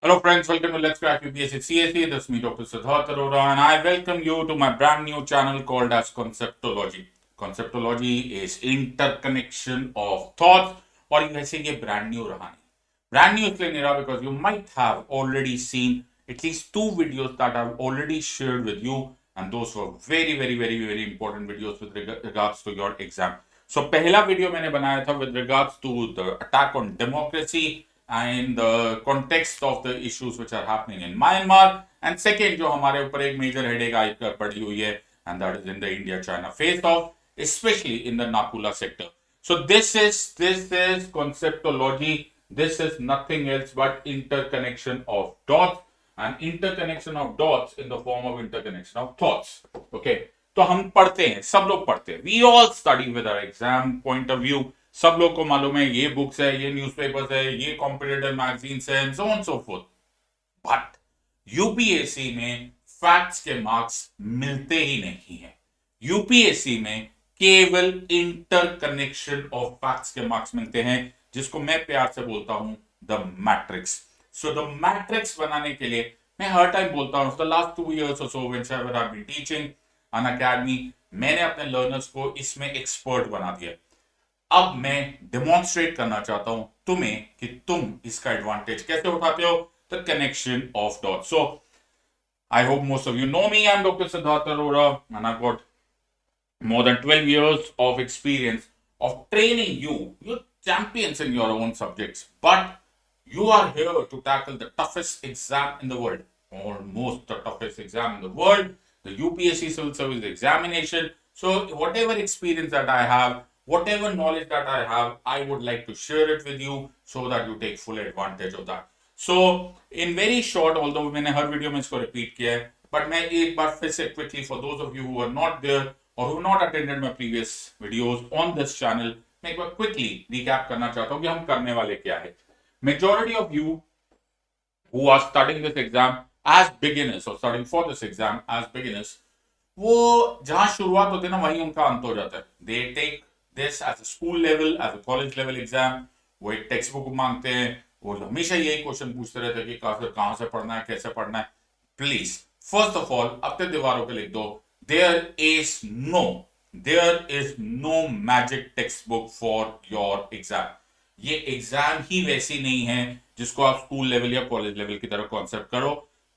Hello friends, welcome to Let's Crack UPSC CSE. This is me Dr Sidharth Arora and I welcome you to my brand new channel called as Conceptology. Conceptology is interconnection of thoughts और वैसे ये brand new रहा नहीं. Brand new इसलिए नहीं रहा because you might have already seen at least two videos that I've already shared with you and those were very important videos with regards to your exam. So पहला video मैंने बनाया था with regards to the attack on democracy and the context of the issues which are happening in Myanmar. And second, जो हमारे ऊपर एक major headache आई पड़ी हुई है, and that is in the India-China face-off, especially in the Nakula sector. So this is conceptology. This is nothing else but interconnection of dots, and interconnection of dots in the form of interconnection of thoughts. Okay. तो हम पढ़ते हैं, सब लोग पढ़ते हैं. We all study with our exam point of view. सब लोग को मालूम है ये बुक्स है, ये न्यूज़पेपर्स है, ये कॉम्पिटिटिव मैगजीन्स है, so on so fourth. But UPSC में फैक्ट्स के मार्क्स मिलते ही नहीं है. यूपीएससी में केवल इंटरकनेक्शन ऑफ फैक्ट्स के मार्क्स मिलते हैं, जिसको मैं प्यार से बोलता हूं the matrix. So the matrix बनाने के लिए मैं हर टाइम बोलता हूं, the last 2 years or so whenever I've been teaching Unacademy, मैंने अपने लर्नर्स को इसमें एक्सपर्ट बना दिया. अब मैं डेमोन्स्ट्रेट करना चाहता हूं तुम्हें कि तुम इसका एडवांटेज कैसे उठाते हो, the connection of dots. So I hope most of you know me. I am doctor Siddharth Arora and I got more than 12 years of experience of training you. You're champions in your own subjects, but you are here to tackle the toughest exam in the world, almost the toughest exam in the world, the UPSC Civil Service Examination. So whatever experience that I have, whatever knowledge that I have, I would like to share it with you so that you take full advantage of that. So in very short, although मैंने हर video में इसको repeat किया है, but मैं एक बार फिर से quickly for those of you who are not there or who have not attended my previous videos on this channel, मैं एक बार quickly recap करना चाहता हूँ कि हम करने वाले क्या है. Majority of you who are studying this exam as beginners or studying for this exam as beginners, वो जहां शुरुआत होती है ना वहीं उनका अंत हो जाता है. They take this as a school level, as a college level exam. वो एक टेक्स्ट बुक मांगते हैं, वो हमेशा यही क्वेश्चन पूछते रहते हैं कि कहां से पढ़ना है, कैसे पढ़ना है. प्लीज फर्स्ट ऑफ ऑल अपने दीवारों पे लिख दो, there is no magic textbook for your exam. ये एग्जाम ही वैसी नहीं है जिसको आप स्कूल लेवल या कॉलेज लेवल की तरह कॉन्सेप्ट करो.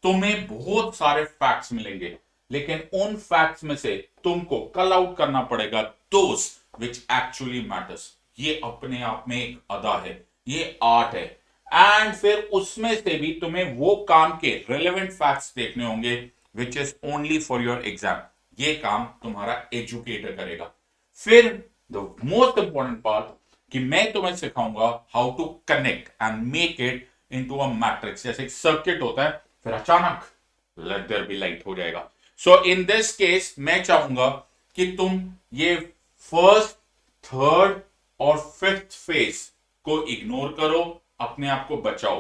तुम्हें बहुत सारे फैक्ट्स मिलेंगे, लेकिन उन फैक्ट्स में से तुमको कल आउट करना पड़ेगा दोस which actually matters. ये अपने आप में एक अदा है, ये आर्ट है. एंड फिर उसमें से भी तुम्हें वो काम के रेलेवेंट फैक्ट्स देखने होंगे which is only for your exam. ये काम तुम्हारा एजुकेटर करेगा. फिर द मोस्ट इंपॉर्टेंट पार्ट कि मैं तुम्हें सिखाऊंगा how to connect and make it into a matrix. जैसे एक सर्किट होता है, फिर अचानक लेट देयर बी लाइट हो जाएगा. सो इन दिस केस मैं चाहूंगा कि तुम ये फर्स्ट, थर्ड और फिफ्थ फेज को इग्नोर करो, अपने आप को बचाओ.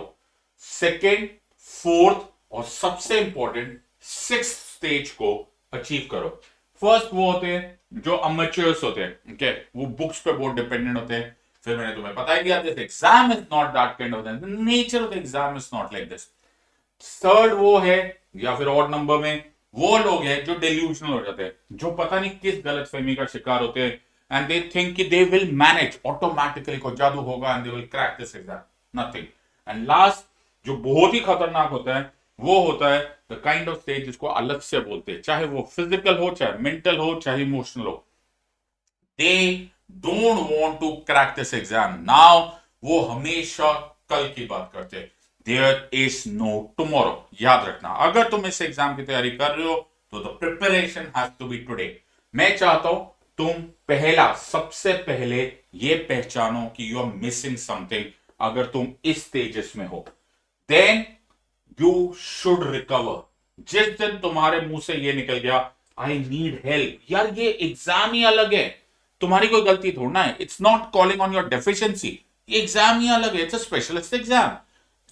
सेकेंड, फोर्थ और सबसे इंपॉर्टेंट सिक्स्थ स्टेज को अचीव करो. फर्स्ट वो होते हैं जो अमेचर्स होते हैं, okay? वो बुक्स पे बहुत डिपेंडेंट होते हैं. फिर मैंने तुम्हें बताया दिया this exam is not that kind of the nature of the exam is not like this. Third वो है, या फिर ऑड नंबर में वो लोग हैं जो डेल्यूजनल हो जाते हैं, जो पता नहीं किस गलतफहमी का शिकार होते हैं, एंड दे थिंक कि दे विल मैनेज ऑटोमेटिकली, कोई जादू होगा and they will crack this exam. Nothing. And last जो बहुत ही खतरनाक होता है, वो होता है द काइंड ऑफ स्टेज जिसको अलग से बोलते हैं, चाहे वो फिजिकल हो, चाहे मेंटल हो, चाहे इमोशनल हो. They don't want to crack this exam now. वो हमेशा कल की बात करते हैं. There is no tomorrow. याद रखना, अगर तुम इस एग्जाम की तैयारी कर रहे हो तो the preparation has to be today. मैं चाहता हूं तुम पहला, सबसे पहले ये पहचानो कि यू आर मिसिंग समथिंग. अगर तुम इस स्टेजेस में हो, देन यू शुड रिकवर. जिस दिन तुम्हारे मुंह से ये निकल गया आई नीड हेल्प, यार ये एग्जाम ही अलग है, तुम्हारी कोई गलती थोड़ा है. It's not calling on your deficiency. ये एग्जाम ही अलग है, इट्स अ स्पेशलिस्ट एग्जाम.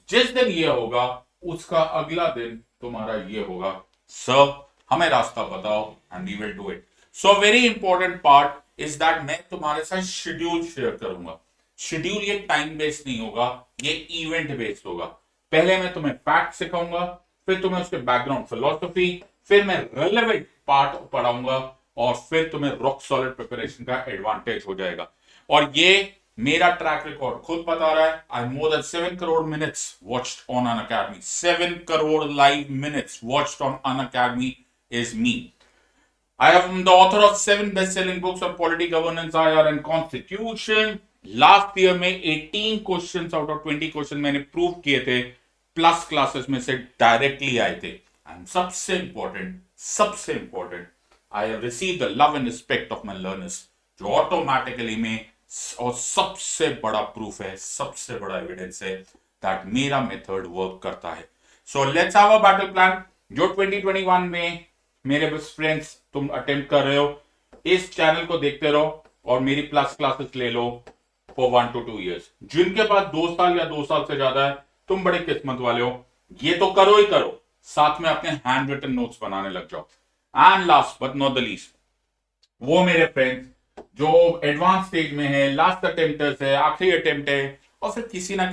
जिस दिन ये होगा उसका अगला दिन तुम्हारा ये होगा, सर हमें रास्ता बताओ and we will do it. So very important part is that मैं तुम्हारे साथ शेड्यूल शेयर करूंगा. शेड्यूल ये टाइम बेस्ड नहीं होगा, ये इवेंट बेस्ड होगा. पहले मैं तुम्हें फैक्ट सिखाऊंगा, फिर तुम्हें उसके बैकग्राउंड फिलोसफी, फिर मैं रेलेवेंट पार्ट पढ़ाऊंगा, और फिर तुम्हें रॉक सॉलिड प्रिपरेशन का एडवांटेज हो जाएगा। और ये मेरा ट्रैक रिकॉर्ड खुद बता रहा है। I more than 7 crore minutes watched on Unacademy. 7 crore live minutes watched on Unacademy is me. I am the author of 7 best-selling books on polity, governance, IR, and constitution. Last year में 18 questions out of 20 question मैंने prove किए थे, plus classes में से directly आए थे। And सबसे important, I have receive the love and respect of my learners, जो ऑटोमेटिकली में, और सबसे बड़ा प्रूफ है, सबसे बड़ा एविडेंस है दैट मेरा मेथड वर्क करता है। So let's have a battle plan. जो 2021 में मेरे बेस्ट फ्रेंड्स तुम अटेम्प्ट कर रहे हो, इस चैनल को देखते रहो और मेरी प्लस क्लासेस ले लो फॉर 1 to 2 years। जिनके पास 2 साल या 2 साल से ज्यादा है, तुम बड़े किस्मत वाले हो, ये तो करो ही करो, साथ में अपने हैंड रिटन नोट्स बनाने लग जाओ। And last but not the least, वो मेरे फ्रेंड्स जो एडवांस स्टेज में है, लास्ट अटेम्प्टर्स है, आखिरी अटेम्प्ट है, और फिर किसी ना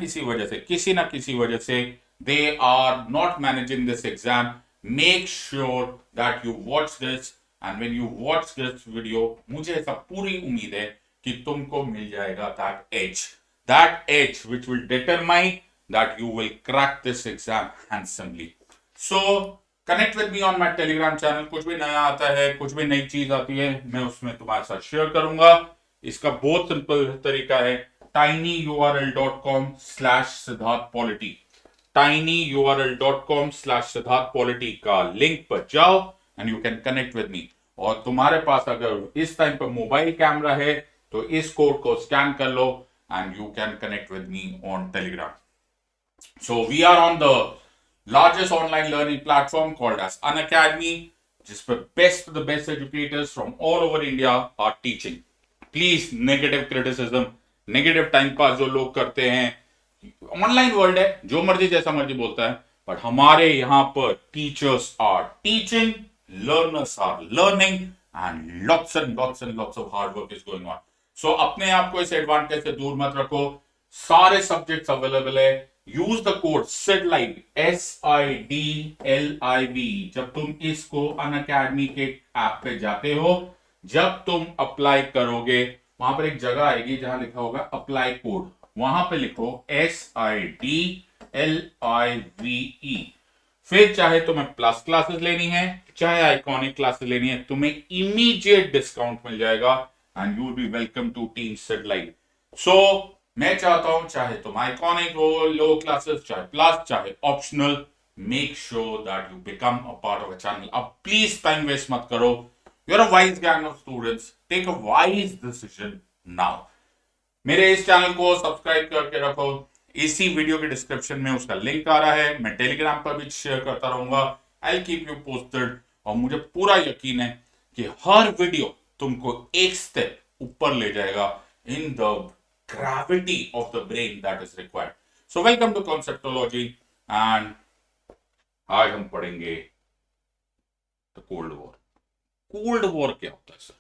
किसी वजह से they are not managing this exam, make sure that you watch this, and when you watch this video, मुझे ऐसा पूरी उम्मीद है कि तुमको मिल जाएगा that edge which will determine that you will crack this exam handsomely. So connect with me on my telegram channel। कुछ भी नया आता है, कुछ भी नई चीज आती है, मैं उसमें तुम्हारे साथ शेयर करूंगा। इसका बहुत सिंपल तरीका है, tinyurl.com/siddharthpolity, tinyurl.com/siddharthpolity का लिंक पर जाओ and you can connect with मी। और तुम्हारे पास अगर इस टाइम पर मोबाइल कैमरा है तो इस कोड को स्कैन कर लो and you can connect with me on Telegram. So we are on the largest online learning platform called as Unacademy, जिस पर best the best educators from all over India are teaching. Please negative criticism, negative time pass जो लोग करते हैं, online world है, जो मर्जी जैसा मर्जी बोलता है, बट हमारे यहां पर teachers are teaching, learners are learning, and lots of hard work is going on. So अपने आप को इस एडवांटेज से दूर मत रखो, सारे सब्जेक्ट्स अवेलेबल है। Use the code SIDLIVE, SIDLIV, जब तुम इसको अनअकैडमी के ऐप पे जाते हो, जब तुम अप्लाई करोगे, वहां पर एक जगह आएगी जहां लिखा होगा अप्लाई कोड, वहां पे लिखो SIDLIVE। फिर चाहे तुम्हें प्लस क्लासेस लेनी है, चाहे आइकॉनिक क्लासेस लेनी है, तुम्हें इमीडिएट डिस्काउंट मिल जाएगा and you will be welcome to team SIDLIVE। So मैं चाहता हूं, चाहे तुम आइकॉनिक हो, लो क्लासेस, चाहे प्लस, चाहे optional, make sure that you become a part of a channel. अब प्लीज टाइम वेस्ट मत करो, you are a wise gang of students, take a wise decision now. मेरे इस चैनल को सब्सक्राइब करके रखो, इसी वीडियो के डिस्क्रिप्शन में उसका लिंक आ रहा है, मैं टेलीग्राम पर भी शेयर करता रहूंगा, आई कीप यू पोस्टेड। और मुझे पूरा यकीन है कि हर वीडियो तुमको एक स्टेप ऊपर ले जाएगा in the gravity of the brain that is required. So welcome to Conceptology, and आज हम पढ़ेंगे the cold war. Cold war क्या होता है sir?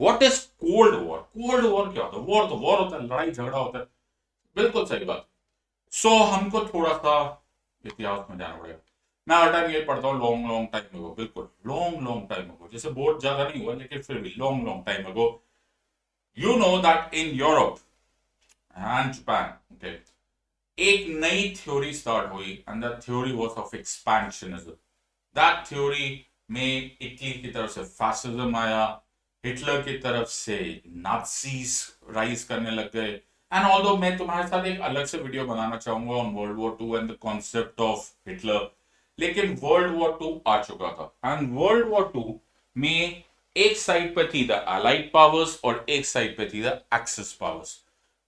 What is cold war? Cold war क्या होता है? वॉर तो वॉर होता है, लड़ाई झगड़ा होता है, बिल्कुल सही बात। सो हमको थोड़ा सा इतिहास में जाना पड़ेगा। मैं हर टाइम ये पढ़ता हूँ लॉन्ग टाइम अगो, बिल्कुल लॉन्ग टाइम अगो, जैसे बहुत ज्यादा नहीं हुआ लेकिन फिर भी long time ago, you know that in Europe and Japan, okay, एक नई थ्योरी स्टार्ट हुई and that theory was of expansionism. That theory में इटली की तरफ से फैसिज्म आया, हिटलर की तरफ से नाजीज राइज करने लग गए। एंड ऑल्दो मैं तुम्हारे साथ एक अलग से वीडियो बनाना चाहूंगा on world war 2 and the concept of Hitler, लेकिन वर्ल्ड वॉर 2 आ चुका था एंड वर्ल्ड वॉर 2 में एक साइड पे थी द अलाइड पावर्स और एक साइड पे थी the axis powers.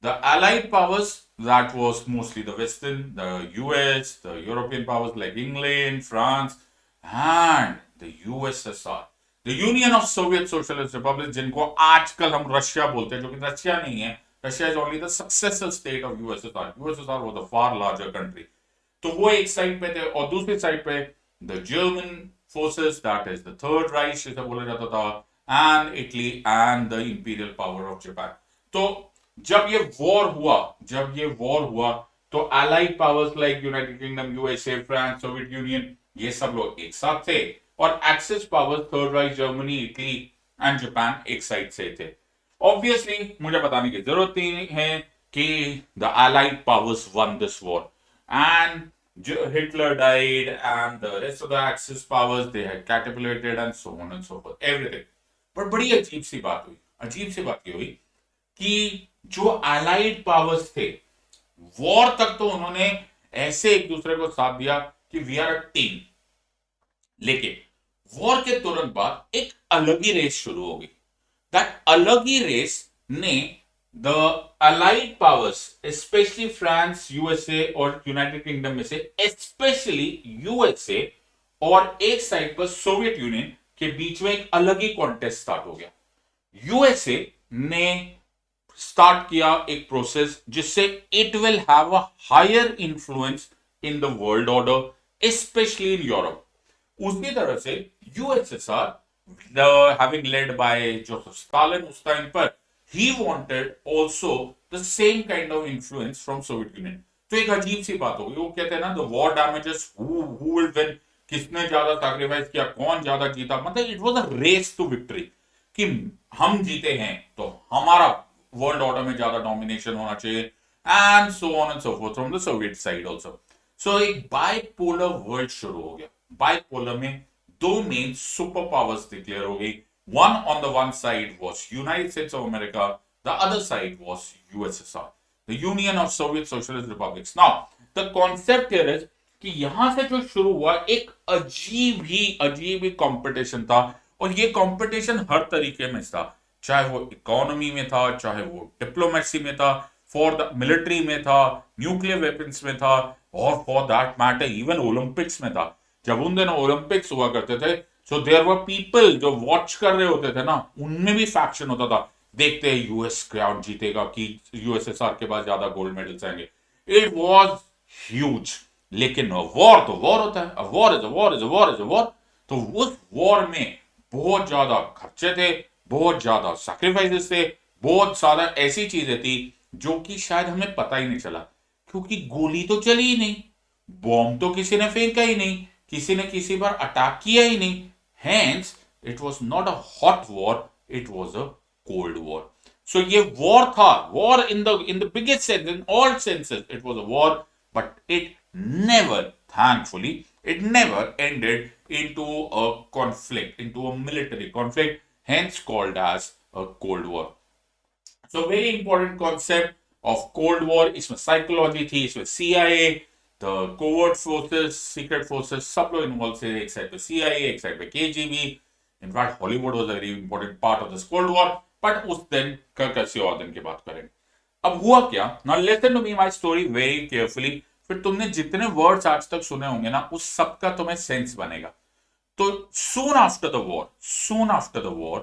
The allied powers that was mostly the Western, the US, the European powers like England, France, and the USSR, the Union of Soviet Socialist Republics, जिनको आजकल हम Russia बोलते हैं, जो कि रशिया नहीं है, Russia is only the successor state of USSR. USSR was a far larger country. तो वो एक साइड पे थे, और दूसरी साइड पे the German forces, that is the Third Reich जिसे बोला जाता था, and Italy and the imperial power of Japan. तो जब ये वॉर हुआ तो allied powers like United Kingdom, USA, France, Soviet Union, ये सब लोग एक साथ थे, और axis powers third Reich, Germany, Italy and Japan एक साइड से थे. ऑब्वियसली मुझे बताने की जरूरत नहीं है कि the allied powers won this war, and Hitler died and the rest of the Axis powers they had capitulated and so on and so forth, everything. पर बड़ी अजीब सी बात हुई. अजीब सी बात ये हुई कि जो अलाइड पावर्स थे, वॉर तक तो उन्होंने ऐसे एक दूसरे को साथ दिया कि वी आर अ टीम, लेकिन वॉर के तुरंत बाद एक अलग ही रेस शुरू हो गई. दैट अलग ही रेस ने the allied powers, specially France, USA और यूनाइटेड किंगडम में से स्पेशली यूएसए और एक साइड पर सोवियत यूनियन के बीच में एक अलग ही कॉन्टेस्ट स्टार्ट हो गया. यूएसए ने स्टार्ट किया एक प्रोसेस जिससे it will have a higher influence in the world order, specially in Europe. उसी तरह से USSR, having led by Joseph Stalin उस टाइम पर, he wanted also the same kind of influence from Soviet Union. तो एक अजीब सी बात होगी. वो कहते हैं ना, the war damages who will win, किसने ज्यादा सैक्रिफाइस किया, कौन ज्यादा जीता. मतलब it was a race to victory कि हम जीते हैं तो हमारा वर्ल्ड ऑर्डर में ज्यादा डोमिनेशन होना चाहिए, and so on and so forth from the Soviet side also. So एक बाइपोलर वर्ल्ड शुरू हो गया. बाइपोलर में दो मेन सुपर पावर्स डिक्लेयर हो गई. One on the one side was United States of America, the other side was USSR, the Union of Soviet Socialist Republics. Now, the concept here is कि यहां से जो शुरू हुआ एक अजीब ही कंपटीशन था, और ये कंपटीशन हर तरीके में था. चाहे वो इकोनॉमी में था, चाहे वो डिप्लोमेसी में था, फॉर द मिलिट्री में था, न्यूक्लियर वेपन्स में था, और for that matter even Olympics में था. जब उन दिनों ओलंपिक्स हुआ करते थे, सो देयर वर पीपल जो वॉच कर रहे होते थे ना, उनमें भी फैक्शन होता था. देखते हैं यूएस क्राउन जीतेगा कि यूएसएसआर के पास ज्यादा गोल्ड मेडल्स आएंगे. It was huge. लेकिन वॉर तो वॉर होता है. War is a war is a war is a war. तो उस वॉर में बहुत ज्यादा खर्चे थे, बहुत ज्यादा सैक्रिफाइसेस थे, बहुत सारा ऐसी चीजें थी जो कि शायद हमें पता ही नहीं चला, क्योंकि गोली तो चली ही नहीं, बॉम्ब तो किसी ने फेंका ही नहीं, किसी ने किसी पर अटैक किया ही नहीं. Hence, it was not a hot war, it was a cold war. So ये war था, war in the biggest sense, in all senses, it was a war, but it never, thankfully, it never ended into a conflict, into a military conflict, hence called as a Cold War. So very important concept of Cold War. इसमें psychology थी, इसमें CIA, the covert forces, secret forces, सब लोग involve थे. एक side पे CIA, एक side पे KGB. In fact, Hollywood was a very important part of this Cold War. But उस दिन का किसी और दिन की बात करेंगे. अब हुआ क्या? Now listen to me my story very carefully. फिर तुमने जितने वर्ड्स आज तक सुने होंगे ना, उस सब का तुम्हें सेंस बनेगा. तो soon after the war,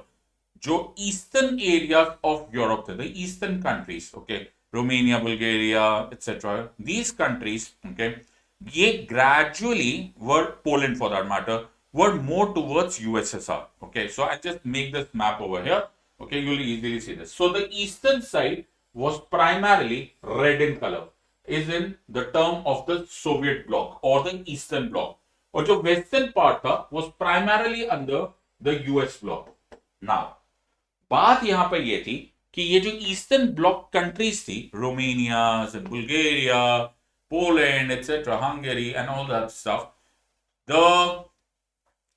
जो ईस्टर्न एरिया ऑफ यूरोप थे, the eastern countries, okay, Romania, Bulgaria, etc. These countries, okay, ये gradually were, Poland for that matter, were more towards USSR. Okay, so I just make this map over here. Okay, you'll easily see this. So the eastern side was primarily red in color, is in the term of the Soviet bloc or the Eastern bloc. और जो western part था was primarily under the US bloc. Now, बात यहां पर यह थी कि ये जो ईस्टर्न ब्लॉक कंट्रीज थी, Romania, Bulgaria, Poland, etcetera, Hungary and all that stuff, the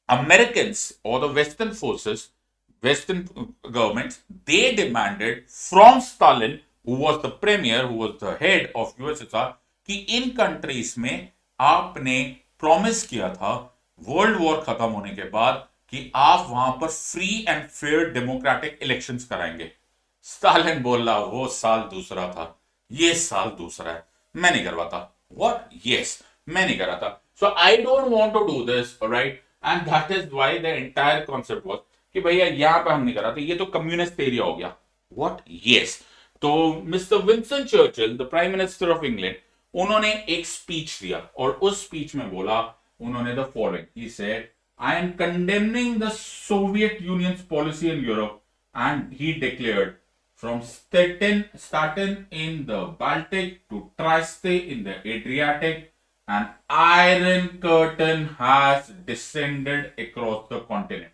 Americans और the western forces, western governments, they demanded from Stalin, who was the premier, who was the head of USSR, कि in countries में आपने promise किया था world war खत्म होने के बाद कि आप वहां पर free and fair democratic elections कराएंगे. स्टालिन बोल रहा वो साल दूसरा था, ये साल दूसरा है, मैं नहीं करवाता. व्हाट? यस, मैं नहीं कराता. So I don't want to do this, right? And that is why the entire concept was कि भैया यहां पे हम नहीं कराते, ये तो कम्युनिस्ट एरिया हो गया. व्हाट? यस. तो mister Winston Churchill, the prime minister of England, उन्होंने एक स्पीच दिया, और उस स्पीच में बोला उन्होंने the following. He said, I am condemning the Soviet Union's policy in Europe, and he declared from Staten in the Baltic to Trieste in the Adriatic, an iron curtain has descended across the continent.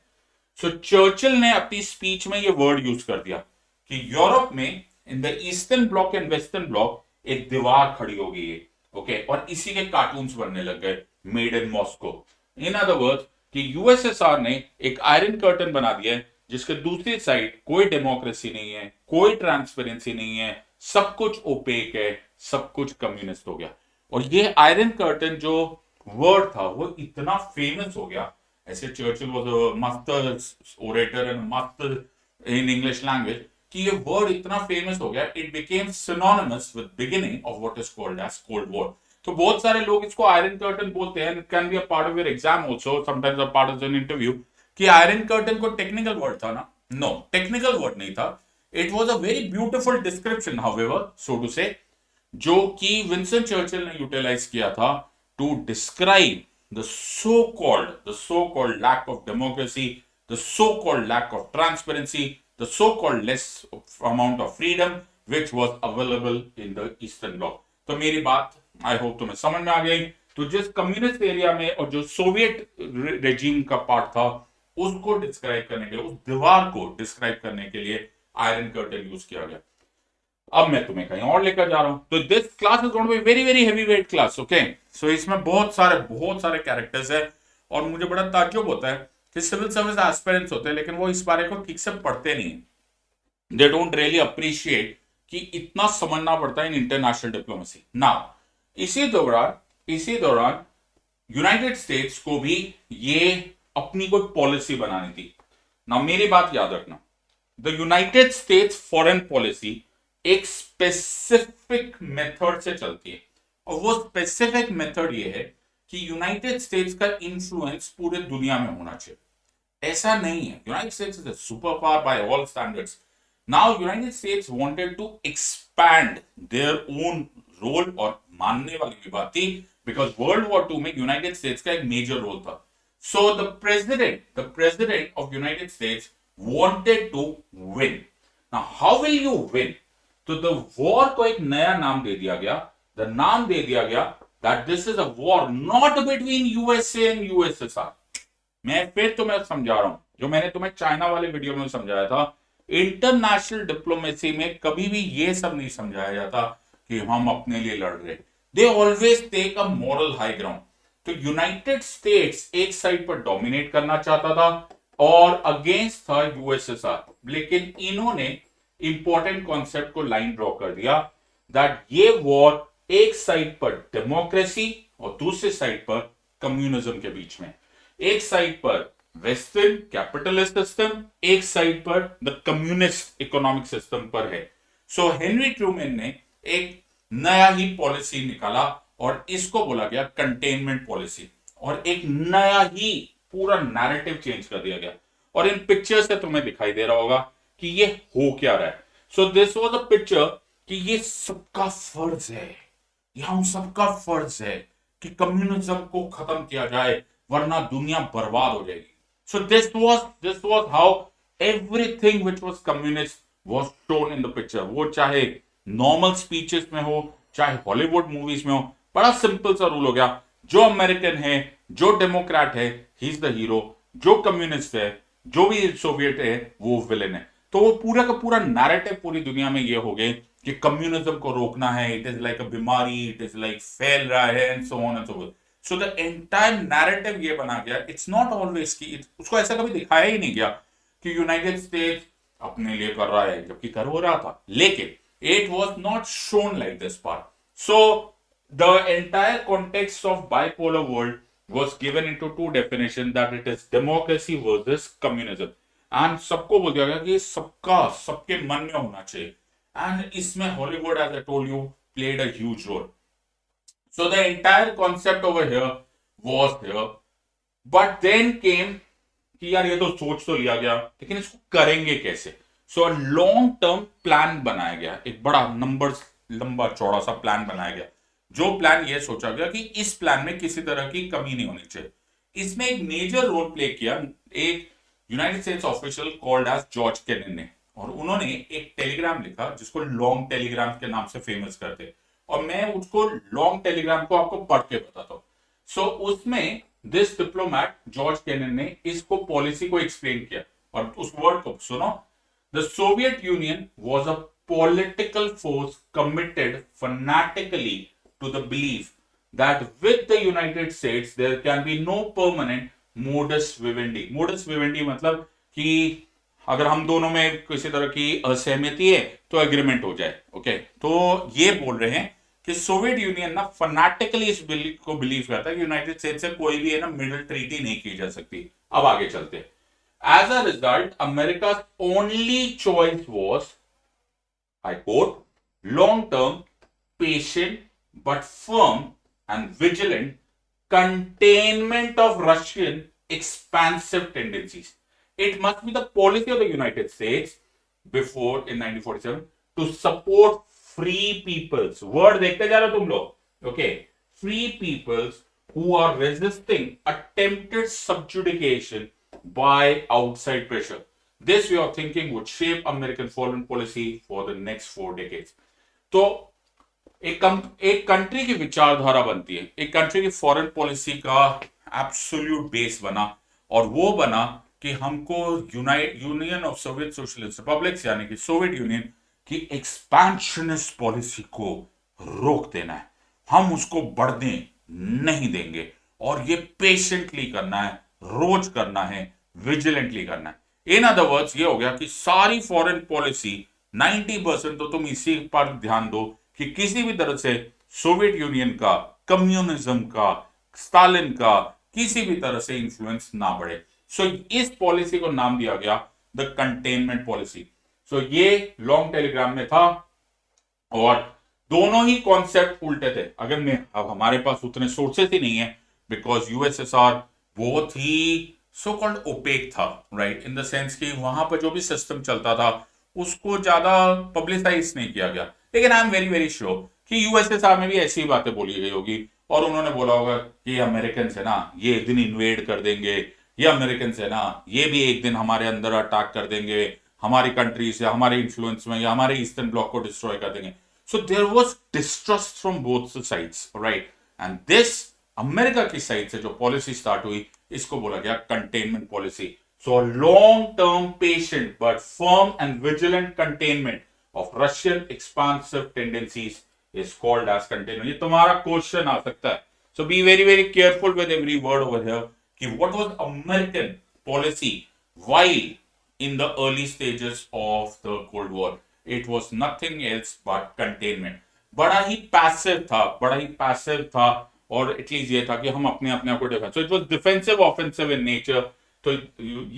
So Churchill ने अपनी speech में ये word use कर दिया कि Europe में इन the eastern block and western block एक दीवार खड़ी हो गई है, ओके, और इसी के कार्टून्स बनने लग गए, made in Moscow. In other words कि यूएसएसआर ने एक आयरन कर्टन बना दिया है जिसके दूसरी साइड कोई डेमोक्रेसी नहीं है, कोई ट्रांसपेरेंसी नहीं है, सब कुछ ओपेक है, सब कुछ कम्युनिस्ट हो गया। और ये आयरन कर्टन जो वर्ड था वो इतना फेमस हो गया, ऐसे Churchill was a master orator and master in English language, कि ये वर्ड इतना फेमस हो गया, it became synonymous with beginning of what is called as cold war. तो बहुत सारे लोग इसको आयरन कर्टन बोलते हैं, it can be a part of your exam also, sometimes a part of an interview, कि आयरन कर्टन को technical word था ना? नो, टेक्निकल वर्ड नहीं था, it was a very beautiful description however, so to say, जो कि Winston Churchill ने utilise किया था to describe the so-called lack of democracy, the so-called lack of transparency, the so-called less amount of freedom which was available in the Eastern Bloc. तो मेरी बात आई hope तुम्हें समझ में आ गई। तो जिस कम्युनिस्ट एरिया में और जो सोवियत रेजिम का पार्ट था उसको डिस्क्राइब करने के लिए, उस दीवार को डिस्क्राइब करने के लिए आयरन कर्टन यूज किया गया। अब मैं तुम्हें कहीं और लेकर जा रहा हूं। तो this class is going to be very very heavy weight class, okay. So इसमें बहुत सारे कैरेक्टर्स है और मुझे बड़ा ताज्जुब होता है कि सिविल सर्विस एस्पिरेंट्स होते हैं लेकिन वो इस बारे को ठीक से पढ़ते नहीं, दे डोंट रियली अप्रिशिएट कि इतना समझना पड़ता है इन इंटरनेशनल डिप्लोमेसी। नाउ इसी दौरान यूनाइटेड स्टेट्स को भी ये अपनी कोई पॉलिसी बनानी थी। नाउ मेरी बात याद रखना, the United states foreign policy एक स्पेसिफिक मेथड से चलती है और वो स्पेसिफिक मेथड ये है कि यूनाइटेड स्टेट्स का इंफ्लुएंस पूरे दुनिया में होना चाहिए। ऐसा नहीं है, United States is a super power by all standards. Now United States wanted to expand their own role, और मानने वाली भी बात थी बिकॉज वर्ल्ड वॉर II में यूनाइटेड स्टेट्स का एक मेजर रोल था। So the president of United States wanted to win. Now how will you win? तो द वॉर को एक नया नाम दे दिया गया, द नाम दे दिया गया that this is a war not between USA and USSR. मैं फिर तुम्हें समझा रहा हूं जो मैंने तुम्हें चाइना वाले वीडियो में समझाया था, इंटरनेशनल डिप्लोमेसी में कभी भी ये सब नहीं समझाया जाता कि हम अपने लिए लड़ रहे, they always take a moral high ground. तो यूनाइटेड स्टेट्स एक साइड पर डोमिनेट करना चाहता था और अगेंस्ट था यूएसएसआर, लेकिन इन्होंने इंपॉर्टेंट कॉन्सेप्ट को लाइन ड्रॉ कर दिया दैट ये वॉर एक साइड पर डेमोक्रेसी और दूसरे साइड पर कम्युनिज्म के बीच में, एक साइड पर वेस्टर्न कैपिटलिस्ट सिस्टम, एक साइड पर द कम्युनिस्ट इकोनॉमिक सिस्टम पर है। सो हेनरी ट्रूमैन ने एक नया ही पॉलिसी निकाला और इसको बोला गया कंटेनमेंट पॉलिसी, और एक नया ही पूरा नैरेटिव चेंज कर दिया गया। और इन पिक्चर से तुम्हें दिखाई दे रहा होगा कि ये हो क्या रहा है। सो दिस वाज अ पिक्चर कि ये सबका फर्ज है, ये हम सबका फर्ज है कि कम्युनिज्म को खत्म किया जाए वरना दुनिया बर्बाद हो जाएगी। सो this was how everything which was communist was shown in the picture. वो चाहे नॉर्मल स्पीचेस में हो, चाहे हॉलीवुड मूवीज में हो, बड़ा सिंपल सा रूल हो गया, जो अमेरिकन है, जो डेमोक्रेट है, ही इज द हीरो, जो कम्युनिस्ट है, जो भी सोवियत है, वो विलेन है। तो वो पूरा का पूरा नैरेटिव पूरी दुनिया में ये हो गए कि कम्युनिज्म को रोकना है, इट इज लाइक अ बीमारी, इट इज लाइक फैल रहा है and so on and so forth. So the entire narrative ये बना गया, इट्स नॉट ऑलवेज कि उसको ऐसा कभी दिखाया ही नहीं गया कि यूनाइटेड स्टेट्स अपने लिए कर रहा है जबकि कर हो रहा था, लेकिन it was not shown like this part. So the entire context of bipolar world was given into two definitions, that it is democracy versus communism, and सबको बोल दिया गया कि सबका सबके मन में होना चाहिए, and इसमें Hollywood, as I told you, played a huge role. So the entire concept over here was here, but then came कि यार ये तो सोच तो लिया गया लेकिन इसको करेंगे कैसे। सो लॉन्ग टर्म प्लान बनाया गया, एक बड़ा लंबा चौड़ा सा प्लान बनाया गया, जो प्लान ये सोचा गया कि इस प्लान में किसी तरह की कमी नहीं होनी चाहिए। इसमें एक मेजर रोल प्ले किया एक United States official called as George Kennedy ने, और उन्होंने एक टेलीग्राम लिखा जिसको लॉन्ग टेलीग्राम के नाम से फेमस करते, और मैं उसको लॉन्ग टेलीग्राम को आपको पढ़ के बताता हूं। सो उसमें दिस डिप्लोमैट जॉर्ज केनन ने इसको पॉलिसी को एक्सप्लेन किया, और उस वर्ड को सुनो। The Soviet Union was a political force committed fanatically to the belief that with the United States there can be no permanent modus vivendi। modus vivendi मतलब कि अगर हम दोनों में किसी तरह की असहमति है तो एग्रीमेंट हो जाए। ओके, तो ये बोल रहे हैं कि सोवियत यूनियन ना फनाटिकली इस बिल को बिलीव करता है कि यूनाइटेड स्टेट्स से कोई भी है ना मिडल ट्रीटी नहीं की जा सकती। अब आगे चलते हैं। As a result America only choice was, I quote, long term, patient but firm and vigilant containment of Russian expansive tendencies. It must be the policy of the United States before in 1947 to support free peoples. Word देखते जा रहे हो तुम लोग, okay? Free peoples who are resisting attempted subjugation by outside pressure. This way of thinking would shape American foreign policy for the next 4 decades. तो एक country की विचारधारा बनती है, एक कंट्री की फॉरेन पॉलिसी का एब्सोल्यूट बेस बना, और वो बना कि हमको union of Soviet Socialist republics यानी कि सोवियत यूनियन की एक्सपेंशनिस्ट पॉलिसी को रोक देना है, हम उसको बढ़ने नहीं देंगे, और ये पेशेंटली करना है, रोज करना है, विजिलेंटली करना है। इन अदर वर्ड्स ये हो गया कि सारी फॉरेन पॉलिसी 90% तो तुम इसी पर ध्यान दो कि किसी भी तरह से सोवियत यूनियन का, कम्युनिज्म का, स्टालिन का किसी भी तरह से इंफ्लुएंस ना बढ़े। सो इस पॉलिसी को नाम दिया गया द कंटेनमेंट पॉलिसी। सो ये लॉन्ग टेलीग्राम में था, और दोनों ही कॉन्सेप्ट उल्टे थे। अगर मैं अब हमारे पास उतने सोर्सेस ही नहीं है बिकॉज यूएसएसआर बहुत ही सो कॉल्ड ओपेक था, राइट, इन द सेंस कि वहां पर जो भी सिस्टम चलता था उसको ज्यादा पब्लिसाइज नहीं किया गया। लेकिन I am very very sure कि यूएसएसआर में भी ऐसी बातें बोली गई होगी, और उन्होंने बोला होगा कि अमेरिकन है ना ये एक दिन इन्वेड कर देंगे, ये अमेरिकन है ना ये भी एक दिन हमारे अंदर अटैक कर देंगे, हमारी कंट्री से, हमारे इन्फ्लुएंस में, या हमारे ईस्टर्न ब्लॉक को डिस्ट्रॉय कर देंगे। So there was distrust from both sides, right, and this America की साइड से जो पॉलिसी स्टार्ट हुई इसको बोला गया containment policy. So long term patient but firm and vigilant containment of Russian expansive tendencies is called as containment। ये तुम्हारा question आ सकता है, so be very very careful with every word over here कि what was American policy while in the early stages of the Cold War? It was nothing else but containment। बड़ा ही passive था, बड़ा ही passive था, और at least ये था कि हम अपने अपने आप को defence, so it was defensive offensive in nature। तो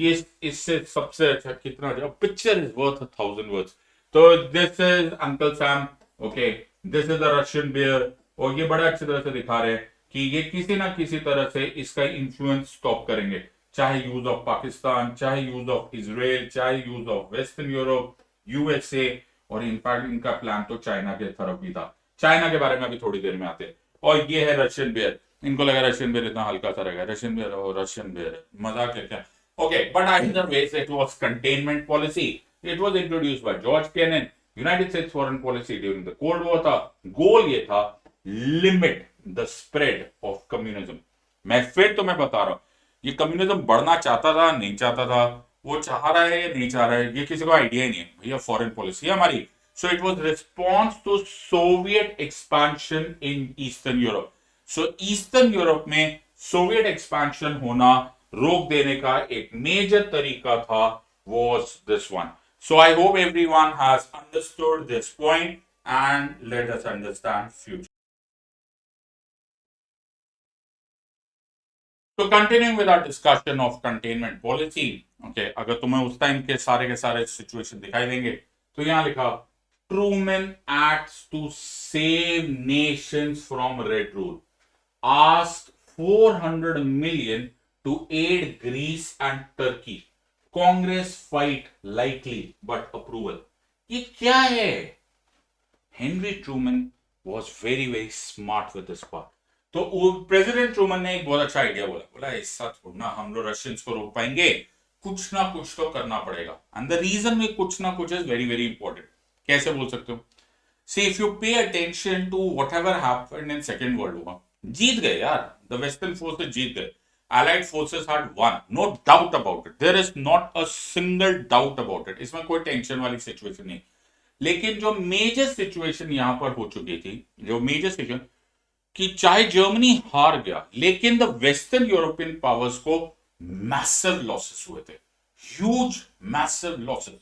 ये इससे सबसे अच्छा कितना जो पिक्चर इज वर्थ 1000 words। तो this is uncle Sam, okay, this is the Russian bear, और ये बड़ा अच्छी तरह से दिखा रहे हैं कि ये किसी ना किसी तरह से इसका इन्फ्लुएंस स्टॉप करेंगे, चाहे यूज ऑफ पाकिस्तान, चाहे यूज ऑफ इजराइल, चाहे use of western Europe, USA, और इनफैक्ट इनका प्लान तो चाइना के तरफ भी था। चाइना के बारे में अभी थोड़ी देर में आते हैं। और ये है रशियन बियर, इनको लगा रशियन बियर इतना हल्का सा रहेगा, रशियन बियर और रशियन बियर मजाक है क्या? Okay, but either ways it was containment policy. It was introduced by George Kennan। United States foreign policy during the Cold War था, गोल ये था limit the spread of communism। मैं फिर तुम्हें बता रहा हूं, ये कम्युनिज्म बढ़ना चाहता था नहीं चाहता था, वो चाह रहा है या नहीं चाह रहा है, ये किसी को आइडिया ही नहीं है भैया, फॉरेन पॉलिसी है हमारी। So it was response to Soviet expansion in eastern Europe. So eastern Europe में सोवियत एक्सपेंशन होना रोक देने का एक मेजर तरीका था was this one। So I hope everyone has understood this point, and let us understand future। So continuing with our discussion of containment policy, okay, अगर तुम्हें उस टाइम के सारे सिचुएशन दिखाई देंगे तो यहां लिखा Truman acts to save nations from red rule, asked 400 million to aid Greece and Turkey, Congress fight likely but approval. ये क्या है? Henry Truman was very very smart with this part. तो प्रेसिडेंट ट्रूमन ने एक बहुत अच्छा आइडिया बोला, ऐसा थोड़ा हम लोग रशियंस को रोक पाएंगे, कुछ ना कुछ तो करना पड़ेगा, एंड द रीजन में कुछ ना कुछ इज वेरी वेरी इंपॉर्टेंट। कैसे बोल सकते हो? See if you pay attention to whatever happened in second world war, जीत गए यार, द वेस्टर्न फोर्सेस जीत गए, allied forces had won, no doubt about it, there is not a single doubt about it, इसमें कोई tension वाली situation नहीं। लेकिन जो मेजर सिचुएशन यहां पर हो चुकी थी, जो मेजर सिचुएशन कि चाहे जर्मनी हार गया, लेकिन द वेस्टर्न यूरोपियन पावर्स को मैसिव लॉसेस हुए थे, ह्यूज मैसिव लॉसेस।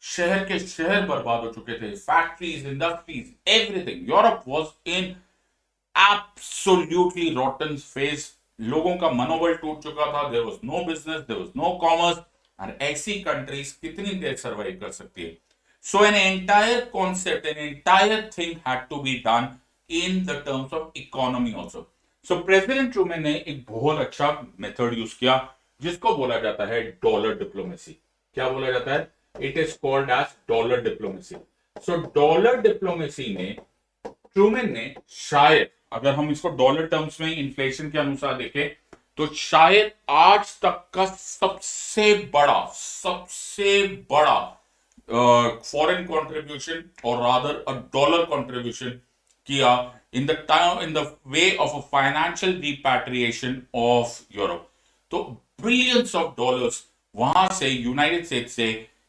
शहर के शहर बर्बाद हो चुके थे, factories, industries, everything. Europe was in absolutely rotten phase. लोगों का मनोबल टूट चुका था, there was no business, there was no commerce, और ऐसी कंट्रीज कितनी देर सर्वाइव कर सकती है? So an entire concept, an entire thing had to be done in the terms of economy also. So president Truman ने एक बहुत अच्छा मेथड यूज किया जिसको बोला जाता है डॉलर डिप्लोमेसी। क्या बोला जाता है? It is called as dollar diplomacy. So dollar diplomacy में ट्रूमैन ने शायद, अगर हम इसको डॉलर टर्म्स में इन्फ्लेशन के अनुसार देखें, तो शायद आज तक का सबसे बड़ा फॉरेन कंट्रीब्यूशन और रादर अ डॉलर कंट्रीब्यूशन किया in the way of a financial repatriation of Europe. तो बिलियंस ऑफ डॉलर्स वहां से यूनाइटेड स्टेट्स से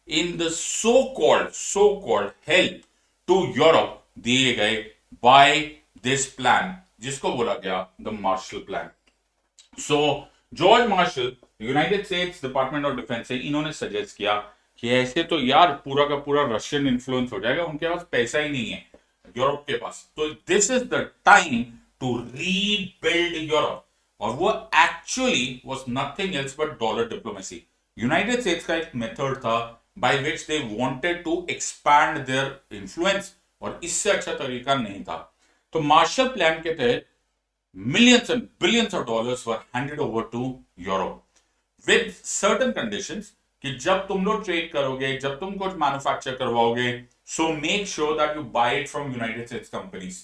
in the so called help to Europe दिए गए बाय दिस प्लान, जिसको बोला गया the Marshall plan. So George Marshall, United States Department of Defense से, इन्होंने सजेस्ट किया कि ऐसे तो यार पूरा का पूरा रशियन इन्फ्लुएंस हो जाएगा, उनके पास पैसा ही नहीं है यूरोप के पास, तो this is the time to rebuild Europe. और वो actually was nothing else but dollar diplomacy. United States का एक मेथड था by which they wanted to expand their influence, और इससे अच्छा तरीका नहीं था। तो मार्शल प्लान के तहत millions and billions of dollars were handed over to Europe with certain conditions कि जब तुम लोग ट्रेड करोगे, जब तुम कुछ मैन्युफैक्चर करवाओगे, so make sure that you buy it from United States companies।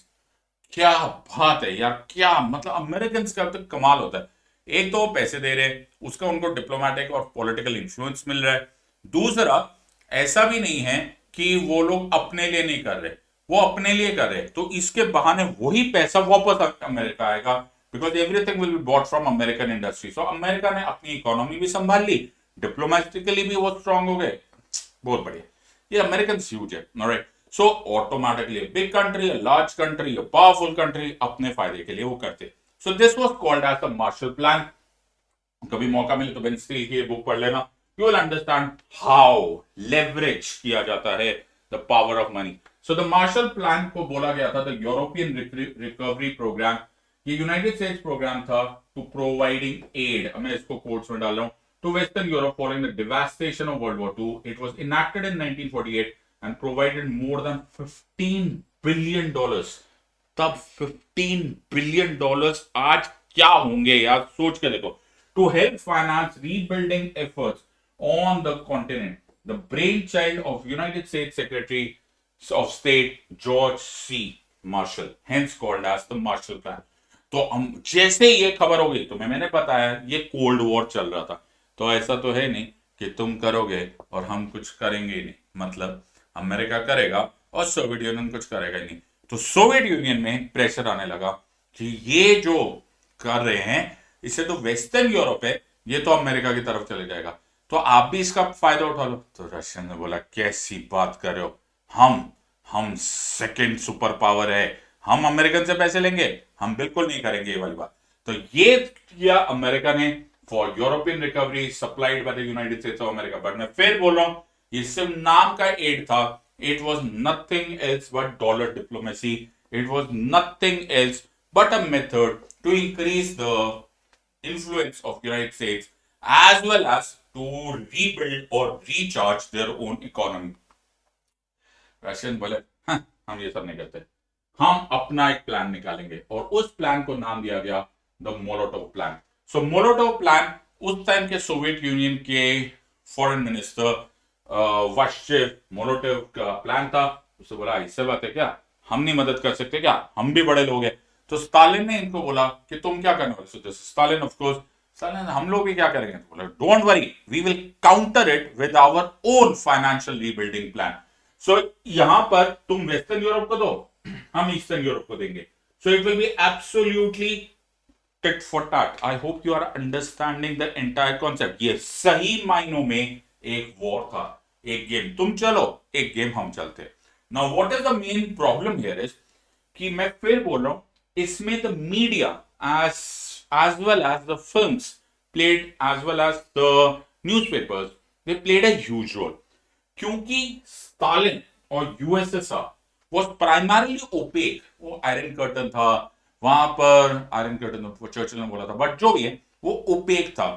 क्या बात है यार, क्या मतलब अमेरिकन का तो कमाल होता है। एक तो वो पैसे दे रहे, उसका उनको डिप्लोमेटिक और पॉलिटिकल इंफ्लुएंस मिल रहा है। दूसरा, ऐसा भी नहीं है कि वो लोग अपने लिए नहीं कर रहे, वो अपने लिए कर रहे, तो इसके बहाने वही पैसा वापस अमेरिका आएगा, because everything will be bought from American industry. So America ने अपनी इकोनॉमी भी संभाल ली, डिप्लोमेटिकली भी वो स्ट्रांग हो गए। बहुत बढ़िया, ये अमेरिकन ह्यूज है, alright. So automatically big country, large country, powerful country अपने फायदे के लिए वो करते। So this was called as the Marshall plan. कभी मौका मिले तो बेन स्टील की बुक पढ़ लेना, you will understand how leverage किया जाता है the power of money. So the Marshall plan को बोला गया था द यूरोपियन रिकवरी प्रोग्राम। ये यूनाइटेड स्टेट्स प्रोग्राम था टू प्रोवाइडिंग एड, मैं इसको कोट्स में डाल रहा हूं, to western Europe following the devastation of world war two. It was enacted in 1948 and provided more than $15 billion. तब $15 बिलियन आज क्या होंगे यार, सोच के देखो। To help finance rebuilding efforts on the continent, the brainchild of United States secretary of State George C. Marshall, hence called as the Marshall Plan। तो हम जैसे ये खबर हो गई तो मैंने बताया ये कोल्ड वॉर चल रहा था, तो ऐसा तो है नहीं कि तुम करोगे और हम कुछ करेंगे ही नहीं, मतलब अमेरिका करेगा और सोवियत यूनियन कुछ करेगा ही नहीं। तो सोवियत यूनियन में प्रेशर आने लगा कि ये जो कर रहे हैं इससे तो वेस्टर्न यूरोप है, ये तो अमेरिका की तरफ चले जाएगा, तो आप भी इसका फायदा उठा लो। तो रशियन ने बोला कैसी बात कर रहे हो, हम सेकंड सुपर पावर है, हम अमेरिकन से पैसे लेंगे, हम बिल्कुल नहीं करेंगे ये वाली बात। तो ये किया अमेरिका ने for European recovery supplied by the United states of America. But मैं फिर बोल रहा हूं, ये सिर्फ नाम का एड था, it was nothing else but dollar diplomacy. It was nothing else but a method to increase the influence of United States as well as to rebuild or recharge their own economy। Russian बोले हाँ, हम ये सब नहीं करते, हम अपना एक प्लान निकालेंगे, और उस प्लान को नाम दिया गया the Molotov plan. So Molotov plan उस टाइम के सोवियत यूनियन के फॉरेन मिनिस्टर वाशिव मोलोटोव का प्लान था। उससे बोला इससे बात है क्या, हम नहीं मदद कर सकते क्या, हम भी बड़े लोग हैं। तो स्टालिन ने इनको बोला कि तुम क्या करने वाले। सो स्टालिन ऑफ कोर्स साले हम लोग भी क्या करेंगे, तो बोला don't worry, we will counter it with our own financial rebuilding plan. So यहां पर तुम वेस्टर्न यूरोप को दो, हम ईस्टर्न यूरोप को देंगे। So it will be absolutely tit for tat. I hope you are understanding the entire concept. ये सही मायनों में एक वॉर था, एक गेम तुम चलो, एक गेम हम चलते। Now what is the main problem here is कि मैं फिर बोल रहा हूं, इसमें the media as well as the films played, as well as the newspapers, they played a huge role, क्योंकि स्टालिन और यूएसएसआर was primarily opaque। वो आयरन कर्टन था, वहां पर आयरन कर्टन वो चर्चिल ने बोला था, बट जो भी है वो ओपेक था,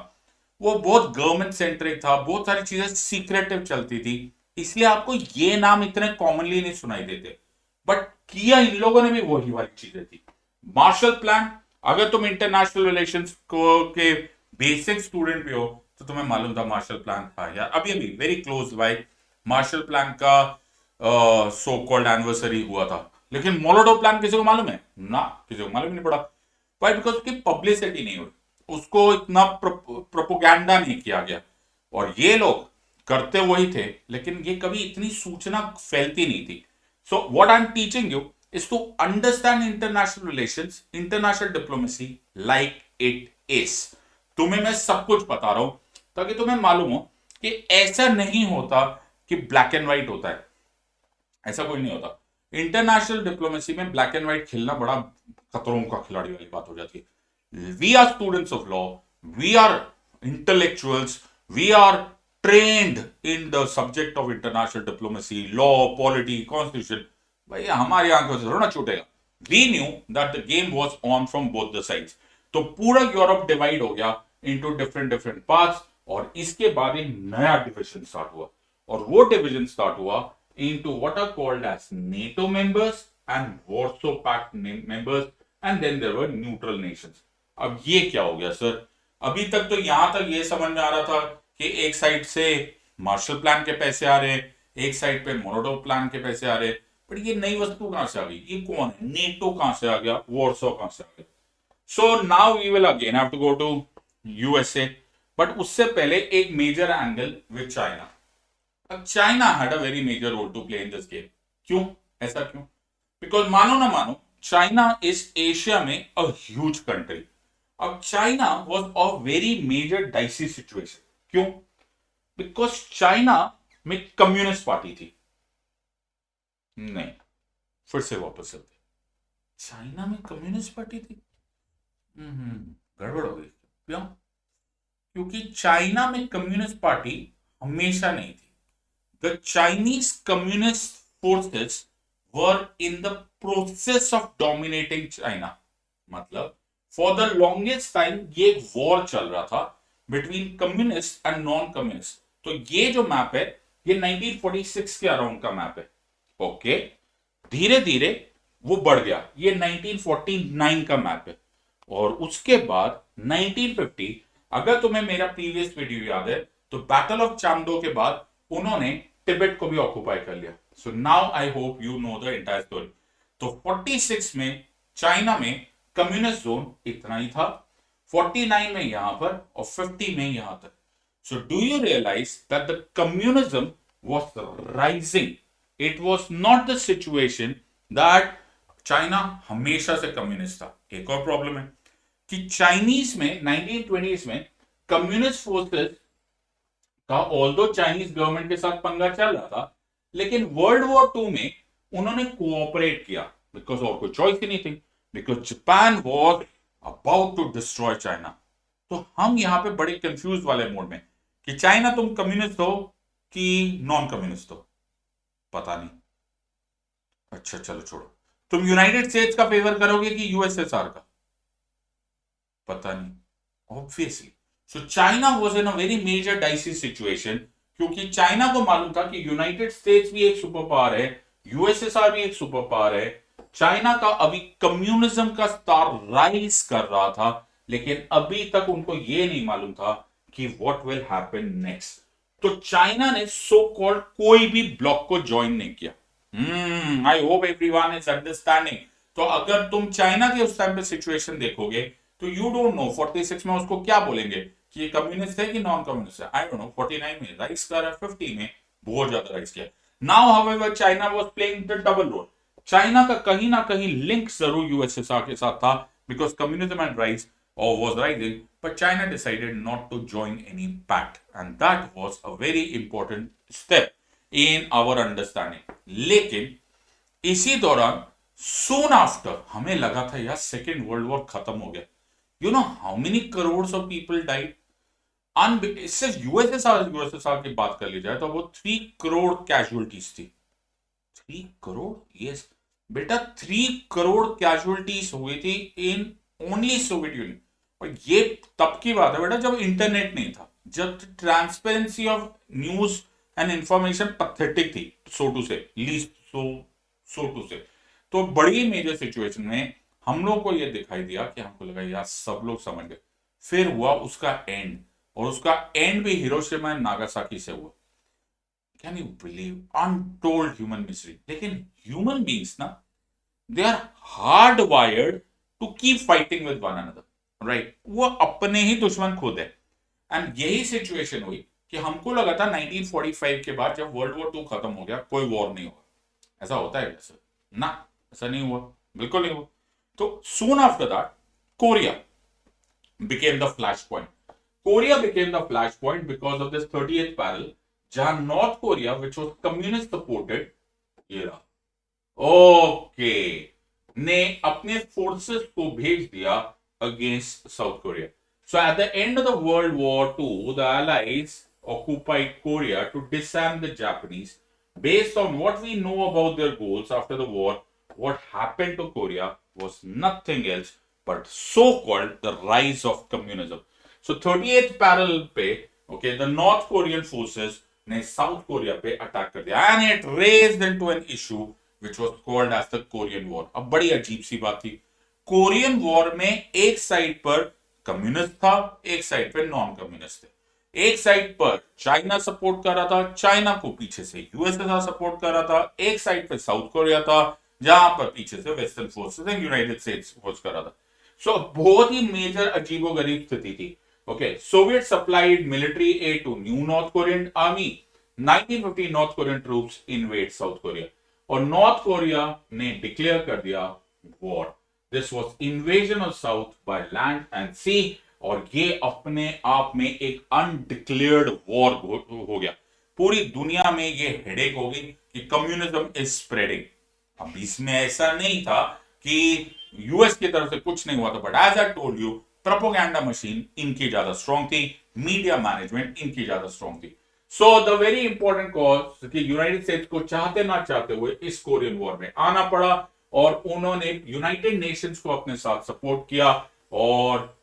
वो बहुत गवर्नमेंट सेंट्रिक था, बहुत सारी चीजें सीक्रेटिव चलती थी, इसलिए आपको ये नाम इतने कॉमनली नहीं सुनाई देते, बट किया इन लोगों ने भी वही वाली चीजें थी। मार्शल प्लान, अगर तुम इंटरनेशनल रिलेशंस को के बेसिक स्टूडेंट भी हो तो तुम्हें मालूम था मार्शल प्लान था यार। अभी अभी very close by Marshall plan का सो कॉल्ड एनिवर्सरी हुआ था, लेकिन मोलोटोव प्लान किसी को मालूम है ना? किसी को मालूम नहीं पड़ा। वाई? बिकॉज उसकी पब्लिसिटी नहीं हुई, उसको इतना प्रोपोगेंडा नहीं किया गया, और ये लोग करते वही थे, लेकिन ये कभी इतनी सूचना फैलती नहीं थी। So what I am teaching you is to understand international relations, international diplomacy like it is। तुम्हें मैं सब कुछ बता रहा हूं ताकि तुम्हें मालूम हो कि ऐसा नहीं होता कि ब्लैक एंड व्हाइट होता है, ऐसा कोई नहीं होता। इंटरनेशनल डिप्लोमेसी में ब्लैक एंड व्हाइट खेलना बड़ा खतरों का खिलाड़ी वाली बात हो जाती है। We are students of law, we are intellectuals, we are trained in the subject of international diplomacy, law, polity, constitution. भाई हमारी आंखों से थोड़ा ना छूटेगा। We knew that the game was on from both the sides. तो पूरा Europe divide हो गया इनटू डिफरेंट डिफरेंट पार्ट्स, और इसके बाद एक नया डिवीजन स्टार्ट हुआ, और वो डिवीजन स्टार्ट हुआ into what are called as NATO members and Warsaw Pact members, and then there were neutral nations। अब ये क्या हो गया सर? अभी तक तो यहां तक ये समझ में आ रहा था कि एक साइड से मार्शल प्लान के पैसे आ रहे, एक साइड पे मोलोटोव प्लान के पैसे आ रहे, बट ये नई वस्तु कहां से आ गई? ये कौन है? नेटो कहां से आ गया? वॉर्सो कहां से आ गया? So now we will again have to go to USA, but उससे पहले एक मेजर एंगल विद चाइना। अब China had a very major role to play in this game. क्यों? ऐसा क्यों? बिकॉज मानो ना मानो, चाइना इज एशिया में अ ह्यूज कंट्री। अब China was a very major dicey situation. क्यों? बिकॉज चाइना में कम्युनिस्ट पार्टी थी। नहीं, फिर से वापस चलते। चाइना में कम्युनिस्ट पार्टी थी? गड़बड़ हो गई। क्यों? क्योंकि चाइना में कम्युनिस्ट पार्टी हमेशा नहीं थी। The Chinese communist forces were in the process of dominating China। मतलब for the longest time ये एक वॉर चल रहा था between communist and non-communist। तो ये जो मैप है ये 1946 के अराउंड का मैप है। ओके, धीरे धीरे वो बढ़ गया, ये 1949 का मैप है, और उसके बाद 1950, अगर तुम्हें मेरा प्रीवियस वीडियो याद है तो बैटल ऑफ चांगडो के बाद उन्होंने तिब्बत को भी ऑक्युपाई कर लिया। So now I hope you know the entire story. तो 46 में चाइना में कम्युनिस्ट जोन इतना ही था, 49 में यहां पर, और 50 में यहां तक। So do you realise that the communism was rising? It was not the situation that China हमेशा से कम्युनिस्ट था। एक और प्रॉब्लम है कि चाइनीज में 1920s में कम्युनिस्ट फोर्सेस का ऑल्दो चाइनीज गवर्नमेंट के साथ पंगा चल रहा था, लेकिन वर्ल्ड वॉर 2 में उन्होंने कोऑपरेट किया, बिकॉज और कोई चॉइस ही नहीं थी, because Japan was about to destroy China. तो हम यहां पे बड़े कंफ्यूज वाले मोड में कि चाइना तुम कम्युनिस्ट हो कि नॉन कम्युनिस्ट हो, पता नहीं। अच्छा चलो छोड़ो, तुम यूनाइटेड स्टेट्स का फेवर करोगे कि यूएसएसआर का, पता नहीं। Obviously so China was in a very major dicey situation, क्योंकि चाइना को मालूम था कि यूनाइटेड स्टेट्स भी एक सुपर पावर है, यूएसएसआर भी एक सुपर पावर है। चाइना का अभी कम्युनिज्म का स्टार राइज कर रहा था, लेकिन अभी तक उनको यह नहीं मालूम था कि व्हाट विल हैपन नेक्स्ट। तो चाइना ने सो कॉल्ड कोई भी ब्लॉक को ज्वाइन नहीं किया। I hope everyone is understanding. तो अगर तुम चाइना के उस टाइम पे सिचुएशन देखोगे तो यू डोंट नो 46 में उसको क्या बोलेंगे कि ये कम्युनिस्ट है कि नॉन कम्युनिस्ट है। आई डोंट नो 49 में राइज कर रहा है, 50 में बहुत ज्यादा राइज किया। Now however China was playing the double role. China का कहीं ना कहीं लिंक जरूर यूएसएसआर के साथ था because communism and rise or was rising, but China decided not to join any pact, and that was a very important step in our understanding. लेकिन इसी दौरान soon after हमें लगा था यार सेकेंड वर्ल्ड वॉर खत्म हो गया। You know how many crore of people died. सिर्फ यूएसएसआर की बात कर ली जाए तो वो 3 करोड़ कैजुअलिटीज थी। 3 करोड़, यस बेटा, 3 करोड़ कैजुअलिटीज हुई थी इन ओनली सोवियत यूनियन। और ये तब की बात है बेटा जब इंटरनेट नहीं था, जब transparency of news and information pathetic थी, सो टू से लीस्ट सो टू से। तो बड़ी मेजर सिचुएशन में हम लोग को ये दिखाई दिया कि हमको लगा यार सब लोग समझ गए। फिर हुआ उसका एंड, और उसका एंड भी हिरोशिमा एंड नागासाकी से हुआ। Can you believe, untold human mystery. लेकिन ह्यूमन बीइंग्स ना, they are hardwired to keep fighting with one another, right. वो अपने ही दुश्मन खुद है। एंड यही सिचुएशन हुई कि हमको लगा था 1945 के बाद जब वर्ल्ड वॉर 2 खत्म हो गया कोई वॉर नहीं होगा। ऐसा होता है वैसे ना, ऐसा नहीं हुआ, बिल्कुल नहीं हुआ। तो soon after that Korea became the flashpoint. Korea became the flashpoint because of this 30th parallel, जहां north Korea which was communist supported, ये रहा, ओके, ने अपने फोर्सेस को भेज दिया against south Korea. So at the end of the World War II, the Allies occupied Korea to disarm the Japanese. Based on what we know about their goals after the war, what happened to Korea was nothing else but so-called the rise of communism. So 38th parallel पे, okay, the North Korean forces ने South Korea पे attack कर दिया, and it raised into an issue which was called as the Korean War. अब बड़ी अजीब सी बात थी, कोरियन वॉर में एक साइड पर कम्युनिस्ट था, एक साइड पे नॉन कम्युनिस्ट थे। एक साइड पर चाइना सपोर्ट कर रहा था, चाइना को पीछे से यूएसएसआर सपोर्ट कर रहा था। एक साइड पे साउथ कोरिया था, जहां पर पीछे से western forces and United states force कर रहा था। सो बहुत ही मेजर अजीबोगरीब स्थिति थी। Okay, Soviet supplied military aid to new North Korean army. 1950 North Korean troops invade South Korea, और नॉर्थ कोरिया ने डिक्लेयर कर दिया war. This was invasion of South by land and sea, और ये अपने आप में एक अनडिक्लेयर्ड वॉर हो गया। पूरी दुनिया में ये हेडेक हो गई कि कम्युनिज्म इज स्प्रेडिंग। अब इसमें ऐसा नहीं था कि यूएस की तरफ से कुछ नहीं हुआ था, but as I told you, propaganda machine इनकी ज्यादा स्ट्रॉन्ग थी, मीडिया मैनेजमेंट इनकी ज्यादा स्ट्रॉन्ग थी। So the very important cause कि यूनाइटेड स्टेट्स को चाहते ना चाहते हुए इस कोरियन वॉर में आना पड़ा, और उन्होंने यूनाइटेड नेशंस को अपने साथ सपोर्ट किया, और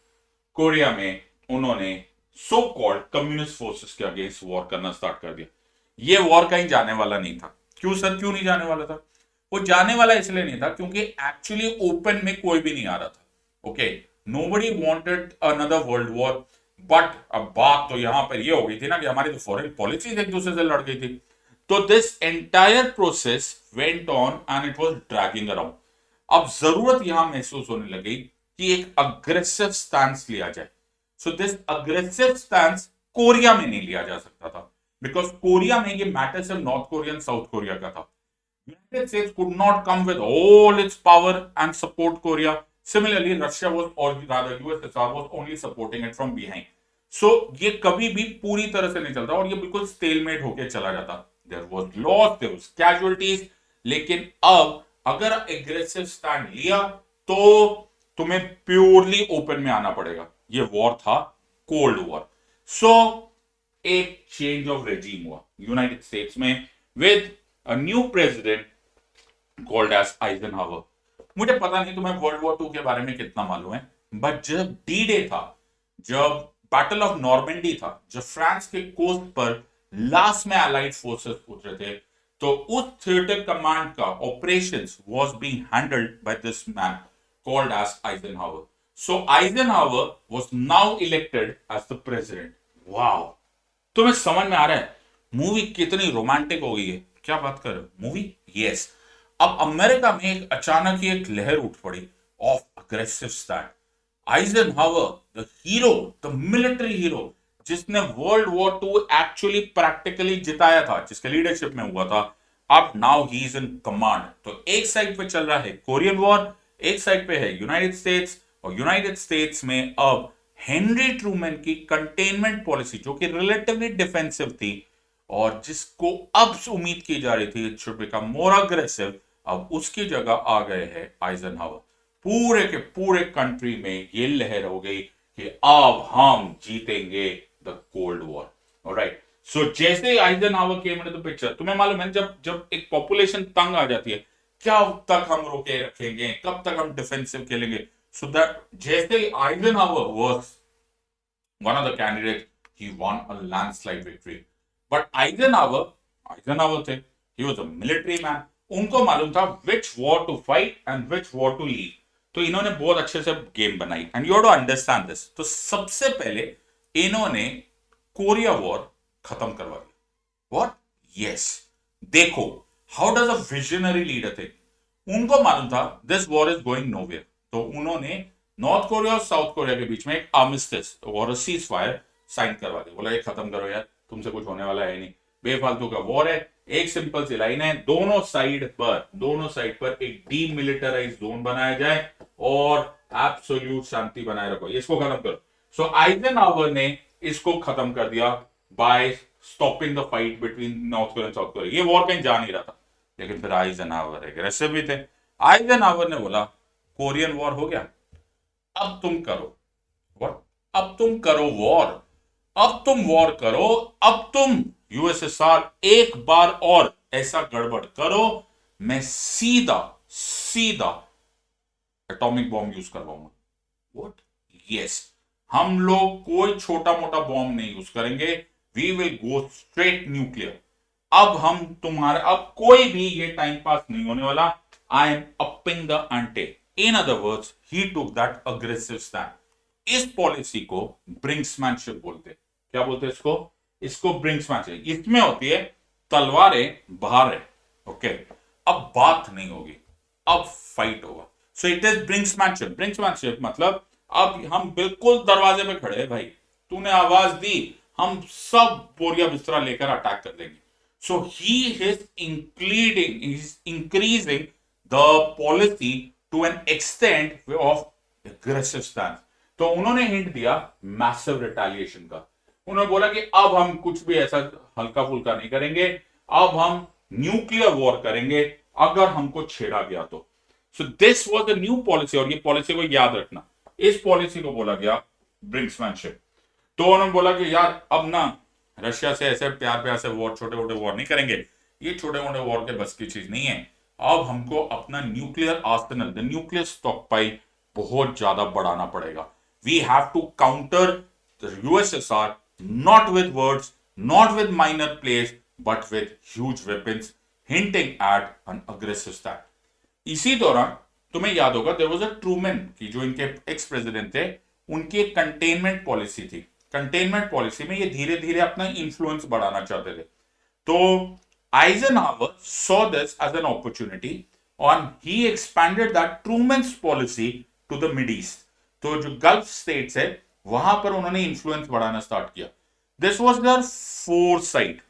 कोरिया में उन्होंने सो कॉल्ड कम्युनिस्ट फोर्सेस के अगेंस्ट वॉर करना स्टार्ट कर दिया। ये वॉर कहीं जाने वाला नहीं था। क्यों सर, क्यों नहीं जाने वाला था? वो जाने वाला इसलिए नहीं था क्योंकि एक्चुअली ओपन में कोई भी नहीं आ रहा था। Okay, nobody wanted another world war, but अब बात तो यहां पर ये हो गई थी ना कि हमारी तो फॉरेन पॉलिसीज एक दूसरे से लड़ गई थी। तो this entire process went on and it was dragging around. अब जरूरत यहां महसूस होने लगी कि एक अग्रेसिव स्टैंस लिया जाए। So this aggressive stance Korea में नहीं लिया जा सकता था, बिकॉज कोरिया में ये मैटर सिर्फ north Korea and South Korea का था। United States could not come with all its power and support Korea. Similarly, Russia was, or rather USSR was only supporting it from behind. So ये कभी भी पूरी तरह से नहीं चलता, और ये बिल्कुल स्टेलमेट होके चला जाता। There was loss, there was casualties, लेकिन अब अगर एग्रेसिव स्टैंड लिया तो तुम्हें प्योरली ओपन में आना पड़ेगा। ये वॉर था कोल्ड वॉर। सो एक चेंज ऑफ रेजिम हुआ यूनाइटेड स्टेट्स में with a new president called as Eisenhower. मुझे पता नहीं तुम्हें वर्ल्ड वॉर 2 के बारे में कितना मालूम है, बट जब डी डे था, जब बैटल ऑफ नॉर्मेंडी था, जब फ्रांस के कोस्ट पर लास्ट में अलाइड फोर्सेस उतरे थे, तो उस थिएटर कमांड का operations was being handled by this man called as Eisenhower. So Eisenhower was now elected as the president. Wow, तुम्हें समझ में आ रहा है मूवी कितनी रोमांटिक हो गई है? क्या बात कर रहे हो, मूवी? यस। अब अमेरिका में एक अचानक ही एक लहर उठ पड़ी of aggressive stand. Eisenhower the hero, the military hero, जिसने world war two actually practically जिताया था, जिसके लीडरशिप में हुआ था, अब now he is in command. तो एक साइड पे चल रहा है कोरियन वॉर, एक साइड पे है यूनाइटेड स्टेट्स, और यूनाइटेड स्टेट्स में अब हेनरी ट्रूमैन की कंटेनमेंट पॉलिसी, जो कि रिलेटिवली डिफेंसिव थी और जिसको अब उम्मीद की जा रही थी it should become more aggressive, अब उसकी जगह आ गए हैं आइजनहावर। पूरे के पूरे कंट्री में ये लहर हो गई कि अब हम जीतेंगे द कोल्ड वॉर। ऑलराइट, सो जैसे Eisenhower came into the picture, तुम्हें मालूम है जब जब एक पॉपुलेशन तंग आ जाती है, क्या तक हम रोके रखेंगे, कब तक हम डिफेंसिव खेलेंगे, सो दैट जैसे Eisenhower was one of the candidates, he won a landslide victory. But Eisenhower थे, he was a military man. उनको मालूम था which war to fight and which war to leave. तो इन्होंने बहुत अच्छे से गेम बनाई and you have to understand this. तो सबसे पहले इन्होंने कोरिया वॉर खत्म करवा दिया। What? Yes. देखो, how does a visionary leader think? उनको मालूम था this war is going nowhere, तो उन्होंने नॉर्थ कोरिया और साउथ कोरिया के बीच में एक आर्मिस्टिस और सीज फायर साइन करवा दी। बोला ये खत्म करो यार, तुमसे कुछ होने वाला है नहीं, बेफालतू का वॉर है। एक सिंपल सी लाइन है, दोनों साइड पर एक डीमिलिटराइज जोन बनाया जाए और एब्सोल्यूट शांति बनाए रखो, इसको खत्म करो। सो आइजनहावर ने इसको खत्म कर दिया by stopping the fight between North Korea and South Korea. ये वॉर कहीं जा नहीं रहा था, लेकिन फिर आइजनहावर एग्रेसिव भी थे। आइजनहावर ने बोला कोरियन वॉर हो गया, अब तुम करो वॉर, अब तुम करो वॉर, अब तुम वॉर करो, अब तुम यूएसएसआर एक बार और ऐसा गड़बड़ करो, मैं सीधा सीधा एटॉमिक बॉम्ब यूज करवाऊंगा। व्हाट? यस, हम लोग कोई छोटा मोटा बॉम्ब नहीं यूज करेंगे, we will go straight nuclear. अब हम तुम्हारे, अब कोई भी ये टाइम पास नहीं होने वाला, I am upping the ante. In other words, he took that aggressive stand. इस पॉलिसी को ब्रिंक्समैनशिप बोलते हैं। क्या बोलते हैं इसको? इसको ब्रिंक्समैनशिप। इसमें होती है तलवारें बाहर है, ओके, अब बात नहीं होगी, अब फाइट होगा। So it is brinkmanship. Brinkmanship मतलब अब हम बिल्कुल दरवाजे पे खड़े हैं भाई, तूने आवाज दी, हम सब बोरिया बिस्तरा लेकर अटैक कर देंगे। So he is increasing the policy to an extent of aggressive stance. तो उन्होंने हिंट दिया मैसिव रिटेलिएशन का। उन्होंने बोला कि अब हम कुछ भी ऐसा हल्का फुल्का नहीं करेंगे, अब हम न्यूक्लियर वॉर करेंगे अगर हमको छेड़ा गया तो। सो this was the new policy, और ये पॉलिसी को याद रखना, इस पॉलिसी को बोला गया ब्रिंक्समैनशिप। तो उन्होंने बोला कि यार अब ना रशिया से ऐसे प्यार प्यार से वॉर, छोटे मोटे वॉर नहीं करेंगे, ये छोटे मोटे वॉर के बस की चीज नहीं है। अब हमको अपना nuclear arsenal, the nuclear stockpile बहुत ज्यादा बढ़ाना पड़ेगा। We have to counter the USSR not with words, not with minor place, but with huge weapons, hinting at an aggressive stand. इसी दौरान तुम्हें याद होगा देयर वाज अ ट्रूमैन की, जो इनके एक्स प्रेसिडेंट थे, उनकी एक कंटेनमेंट पॉलिसी थी। कंटेनमेंट पॉलिसी में ये धीरे धीरे अपना इंफ्लुएंस बढ़ाना चाहते थे। तो Eisenhower saw this as an opportunity और he expanded that Truman's policy to the Mid East. तो जो गल्फ स्टेट्स है वहां पर उन्होंने इंफ्लुएंस बढ़ाना स्टार्ट किया। दिस वाज देयर फोरसाइट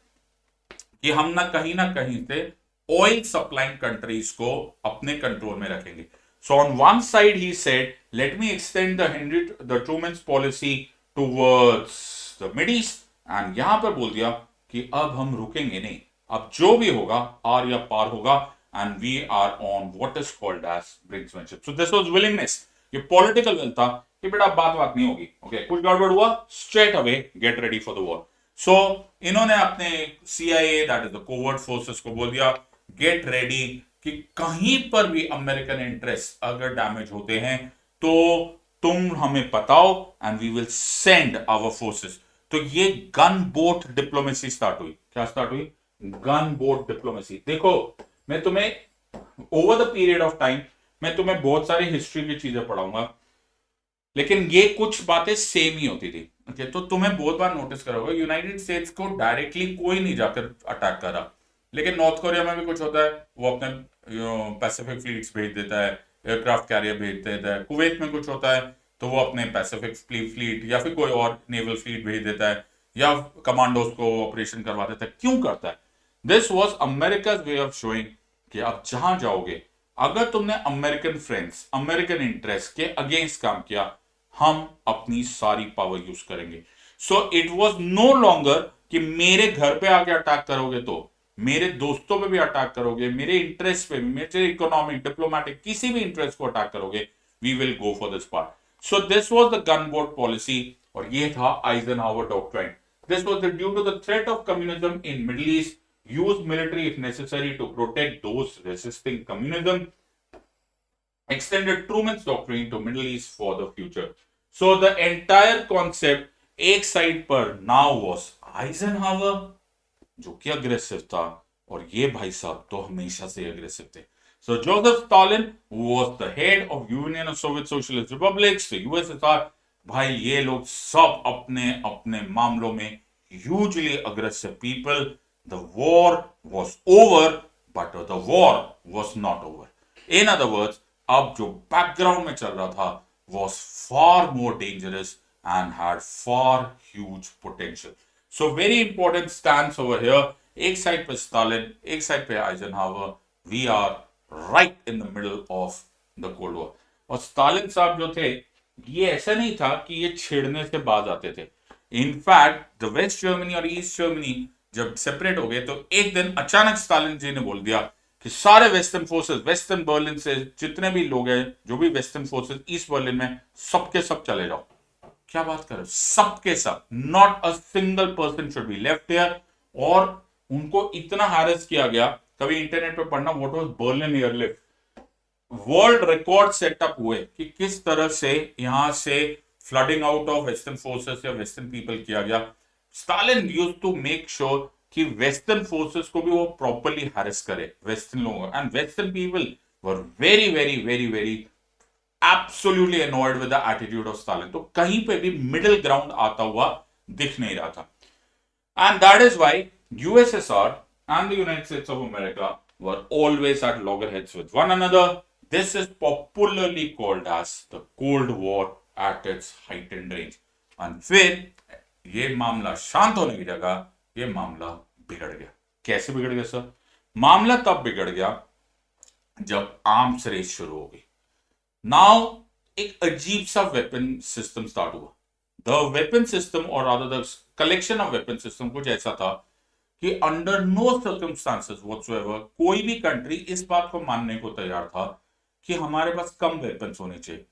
कि हम ना कहीं से ऑयल सप्लाइंग कंट्रीज को अपने कंट्रोल में रखेंगे। So on one side he said let me extend the Truman's policy towards the Mid East, and यहां पर बोल दिया कि अब हम रुकेंगे नहीं, अब जो भी होगा आर या पार होगा, and we are on what is called as brinkmanship. So this was willingness, ये पॉलिटिकल विल था कि बेटा बात नहीं होगी, ओके, कुछ गड़बड़ हुआ straight away get ready for the war. So इन्होंने अपने CIA, that is the covert forces को बोल दिया गेट रेडी, कि कहीं पर भी अमेरिकन इंटरेस्ट अगर डैमेज होते हैं तो तुम हमें बताओ and we will send our forces. तो ये गन बोट डिप्लोमेसी स्टार्ट हुई। क्या स्टार्ट हुई? Gun boat diplomacy. देखो, मैं तुम्हें over the period of time मैं तुम्हें बहुत सारी हिस्ट्री की चीजें पढ़ाऊंगा, लेकिन ये कुछ बातें सेम ही होती थी। ओके, तो तुम्हें बहुत बार नोटिस करा होगा यूनाइटेड स्टेट्स को डायरेक्टली कोई नहीं जाकर अटैक कर रहा, लेकिन नॉर्थ कोरिया में भी कुछ होता है, वो अपने पैसिफिक फ्लीट्स भेज देता है, एयरक्राफ्ट कैरियर भेज देता है। कुवैत में कुछ होता है, तो वो अपने पैसिफिक फ्लीट या फिर कोई और नेवल फ्लीट भेज देता है या कमांडोज को ऑपरेशन करवा देता है। क्यों करता है? This was America's way of showing कि आप जहां जाओगे, अगर तुमने अमेरिकन फ्रेंड्स, अमेरिकन इंटरेस्ट के अगेंस्ट काम किया, हम अपनी सारी पावर यूज करेंगे। So it was no longer कि मेरे घर पे आके अटैक करोगे तो, मेरे दोस्तों पे भी अटैक करोगे, मेरे इंटरेस्ट पे, मेरे इकोनॉमिक, डिप्लोमेटिक, किसी भी इंटरेस्ट को अटैक करोगे, we will go for this part. So this was the gun board policy, और ये था Eisenhower doctrine. This was due to the threat of communism in Middle East, use military if necessary to protect those resisting communism, extended Truman's doctrine to Middle East for the future. So the entire concept एक side पर now was Eisenhower जो कि aggressive था, और ये भाई साहब तो हमेशा से अग्रेसिव थे। So Joseph Stalin was the head of Union of Soviet Socialist Republics, the USSR। भाई ये लोग सब अपने अपने मामलों में hugely aggressive people। The war was over, but the war was not over. In other words, अब जो background में चल रहा था was far more dangerous and had far huge potential. So very important stance over here. एक side पे Stalin, एक side पे Eisenhower. We are right in the middle of the Cold War. और स्टालिन साहब जो थे, ये ऐसा नहीं था कि ये छेड़ने से बाज आते थे। इनफैक्ट द वेस्ट जर्मनी और ईस्ट जर्मनी जब सेपरेट हो गए तो एक दिन अचानक स्टालिन जी ने बोल दिया कि सारे वेस्टर्न फोर्सेस, वेस्टर्न बर्लिन से जितने भी लोग हैं, जो भी वेस्टर्न फोर्सेस ईस्ट बर्लिन में, सबके सब चले जाओ। क्या बात कर रहे हो? सबके सब, not a single person should be left here. और उनको इतना हैरेस किया गया, कभी इंटरनेट पे पढ़ना, what was Berlin airlift, world record setup हुए कि किस तरह से यहां से flooding out of western forces या वेस्टर्न पीपल किया गया। Stalin used to make sure कि वेस्टर्न फोर्सेस को भी वो प्रॉपर्ली हैरेस करे, वेस्टर्न लोगों, and western people were very very very very absolutely annoyed with the attitude of Stalin. तो कहीं पे भी मिडिल ग्राउंड आता हुआ दिख नहीं रहा था। And that is why USSR and the United States of America were always at loggerheads with one another. This is popularly called as the Cold War at its heightened range. And फिर ये मामला शांत होने की जगह ये मामला बिगड़ गया। कैसे बिगड़ गया सर? मामला तब बिगड़ गया जब आर्म्स रेस शुरू हो गई। नाउ एक अजीब सा वेपन सिस्टम स्टार्ट हुआ। द वेपन सिस्टम और rather the collection of weapon system कुछ ऐसा था कि अंडर नो सर्कमस्टांसेस व्हाटसोएवर कोई भी कंट्री इस बात को मानने को तैयार था कि हमारे पास कम वेपन्स होने चाहिए।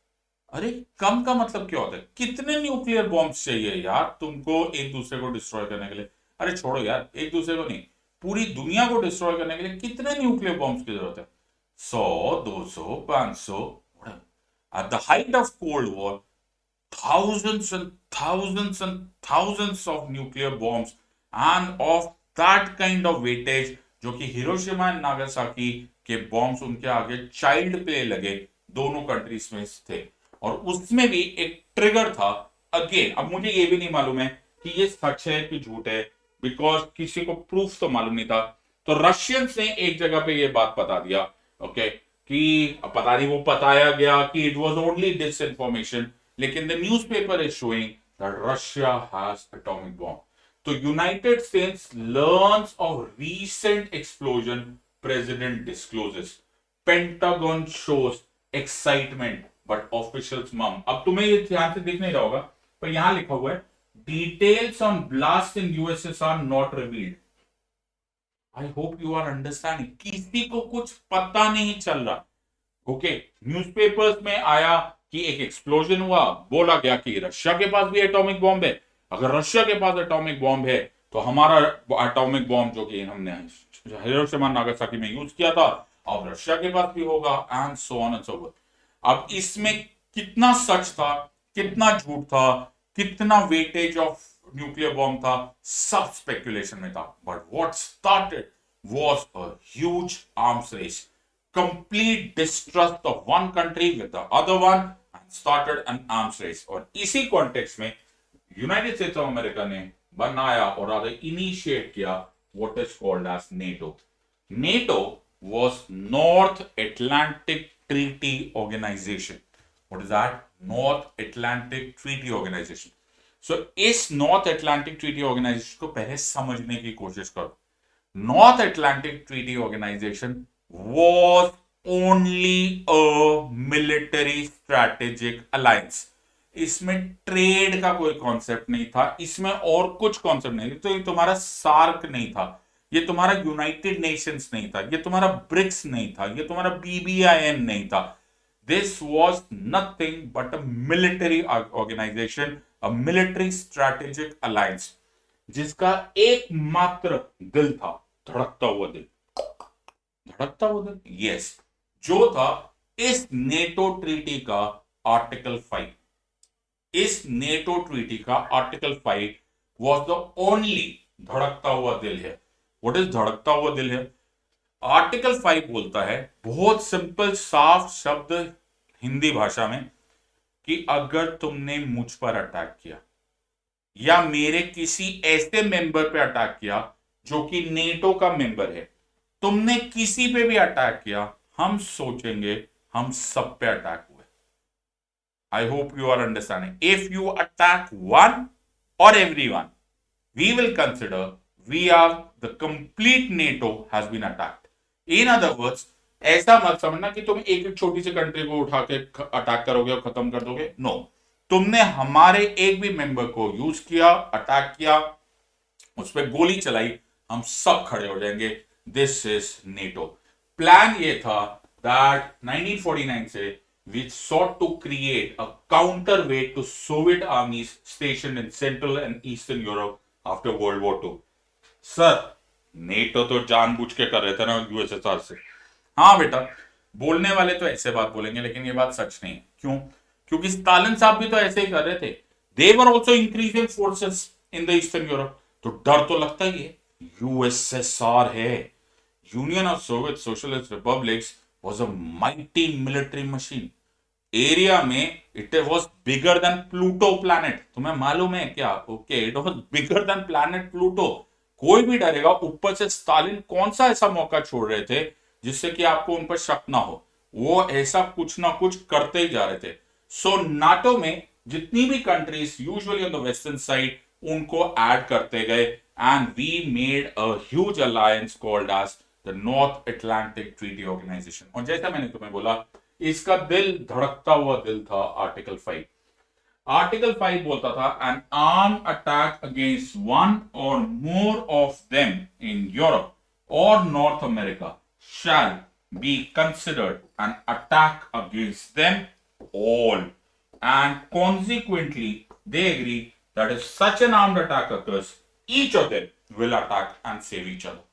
अरे कम का मतलब क्या होता है? कितने न्यूक्लियर बॉम्ब्स चाहिए यार तुमको एक दूसरे को डिस्ट्रॉय करने के लिए? अरे छोड़ो यार, एक दूसरे को नहीं, पूरी दुनिया को डिस्ट्रॉय करने के लिए कितने न्यूक्लियर बॉम्ब्स की जरूरत है? 100, 200, 500। Eight the height of cold war, thousands and thousands and thousands of nuclear bombs and of that kind of weightage, जो कि हिरोशिमा एंड नागासाकी के बॉम्ब्स उनके आगे चाइल्ड प्ले लगे, दोनों कंट्रीज में थे। और उसमें भी एक ट्रिगर था। अगेन अब मुझे ये भी नहीं मालूम है कि ये सच है कि झूठ है, बिकॉज किसी को प्रूफ तो मालूम नहीं था। तो रशियंस ने एक जगह पे ये बात बता दिया, ओके, कि पता नहीं वो बताया गया कि it was only disinformation, लेकिन the newspaper is showing that Russia has atomic bomb. तो United States learns of recent explosion, president discloses, Pentagon shows excitement but officials mum. अब तुम्हें ये ध्यान से दिख नहीं रहा होगा, पर यहां लिखा हुआ है details on blast in USSR not revealed. I hope you are understanding. किसी को कुछ पता नहीं चल रहा। ओके, न्यूज़पेपर्स में आया कि एक एक्सप्लोजन हुआ, बोला गया कि रशिया के पास भी एटॉमिक बॉम्ब है। अगर रशिया के पास एटॉमिक बॉम्ब है तो हमारा एटॉमिक बॉम्ब जो कि हमने हिरोशिमा नागासाकी में यूज किया था, अब रशिया के पास भी होगा, and so on and so fourth. अब इसमें कितना सच था, कितना झूठ था, कितना वेटेज ऑफ न्यूक्लियर बॉम्ब था, सब स्पेकुलेशन में था। But what started was a huge arms race, complete distrust of one country with the other one, and started an arms race। और इसी कॉन्टेक्स्ट में यूनाइटेड स्टेट्स ऑफ अमेरिका ने बनाया और rather इनिशिएट किया what is called as NATO। NATO was North Atlantic Treaty Organization। What is that? North Atlantic Treaty Organization. So इस North Atlantic Treaty organisation को पहले समझने की कोशिश करो। North Atlantic Treaty Organization was only a military strategic alliance. इसमें trade का कोई कॉन्सेप्ट नहीं था, इसमें और कुछ कॉन्सेप्ट नहीं था। तो ये तुम्हारा सार्क नहीं था, ये तुम्हारा यूनाइटेड नेशंस नहीं था, ये तुम्हारा ब्रिक्स नहीं था, ये तुम्हारा BBIN नहीं था। This was nothing but a military organisation, a military strategic alliance, जिसका एकमात्र दिल था धड़कता हुआ दिल। धड़कता हुआ दिल, यस, जो था इस नेटो ट्रीटी का आर्टिकल 5। इस नेटो ट्रीटी का आर्टिकल 5 वॉज द ओनली धड़कता हुआ दिल है। व्हाट इज धड़कता हुआ दिल है? आर्टिकल 5 बोलता है बहुत सिंपल साफ शब्द हिंदी भाषा में कि अगर तुमने मुझ पर अटैक किया या मेरे किसी ऐसे मेंबर पे अटैक किया जो कि नेटो का मेंबर है, तुमने किसी पे भी अटैक किया, हम सोचेंगे हम सब पे अटैक हुए। I hope you are understanding. If you attack one or everyone, we will consider we are the complete NATO has been attacked. In other words, ऐसा मत समझना कि तुम एक एक छोटी सी कंट्री को उठा के अटैक करोगे और खत्म कर दोगे। नो, तुमने हमारे एक भी मेंबर को यूज किया, अटैक किया, उस पर गोली चलाई, हम सब खड़े हो जाएंगे। This is NATO. प्लान ये था दैट 1949 से we sought to create a counterweight to Soviet armies stationed in Central and Eastern Europe after World War II. Sir, NATO तो जानबूझ के कर रहे थे ना USSR से। हाँ बेटा, बोलने वाले तो ऐसे बात बोलेंगे, लेकिन ये बात सच नहीं है। क्यों? क्योंकि स्टालिन साहब भी तो ऐसे ही कर रहे थे। They were also increasing forces in the eastern Europe. तो डर तो लगता ही है। USSR है, Union of Soviet Socialist Republics was a mighty military machine. Area में it was bigger than Pluto planet. तुम्हें मालूम है क्या? Okay, it was bigger than planet Pluto. कोई भी डरेगा। ऊपर से स्टालिन कौन सा ऐसा मौका छोड़ रहे थे जिससे कि आपको उन पर शक ना हो? वो ऐसा कुछ ना कुछ करते ही जा रहे थे। सो नाटो में जितनी भी countries usually on the western side, उनको ऐड करते गए and we made a huge alliance called as the North Atlantic Treaty Organization. और जैसा मैंने तुम्हें बोला, इसका दिल, धड़कता हुआ दिल था आर्टिकल 5। आर्टिकल 5 बोलता था an arm attack against one और more of them in Europe और North America shall be considered an attack against them all, and consequently they agree that if such an armed attack occurs, each of them will attack and save each other.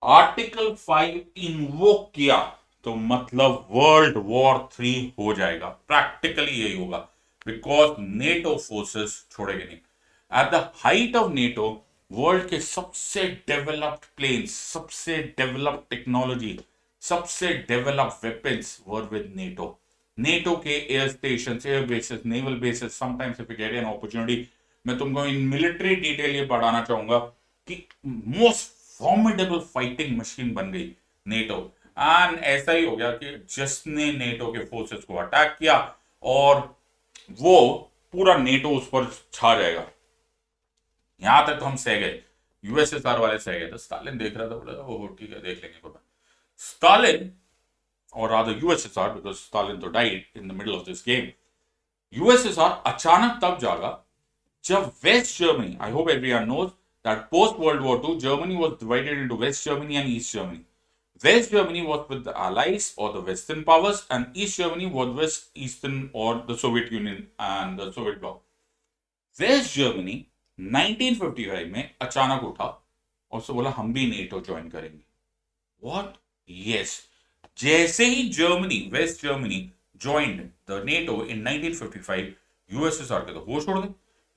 Article 5 invoke किया तो मतलब world war 3 हो जाएगा। Practically यही होगा, because NATO forces छोड़ेंगे नहीं। At the height of NATO, world के सबसे डेवलप्ड प्लेन्स, सबसे डेवलप्ड टेक्नोलॉजी, सबसे developed weapons were with NATO. NATO के air station, air bases, naval bases, sometimes if you get an opportunity, मैं तुमको in military detail ये पढ़ाना चाहूंगा कि मोस्ट फॉर्मिडेबल फाइटिंग मशीन बन गई नेटो। एंड ऐसा ही हो गया कि जिसने नेटो के फोर्सेस को अटैक किया और वो पूरा नेटो उस पर छा जाएगा। यहां तक तो हम सह गए, USSR वाले सह गए। तो स्टालिन देख रहा था, बोला ओह ठीक है, देख लेंगे। Stalin, or rather USSR, because Stalin तो died in the middle of this game, USSR अचानक तब जागा जब West Germany, I hope everyone knows that post World War II, Germany was divided into West Germany and East Germany. West Germany was with the Allies or the Western powers, and East Germany was with Eastern or the Soviet Union and the Soviet bloc. West Germany 1955 में अचानक उठा और उससे बोला हम भी NATO join करेंगे। What? Yes. जैसे ही Germany, West Germany joined the NATO in 1955, USSR के तो होश उड़ गए।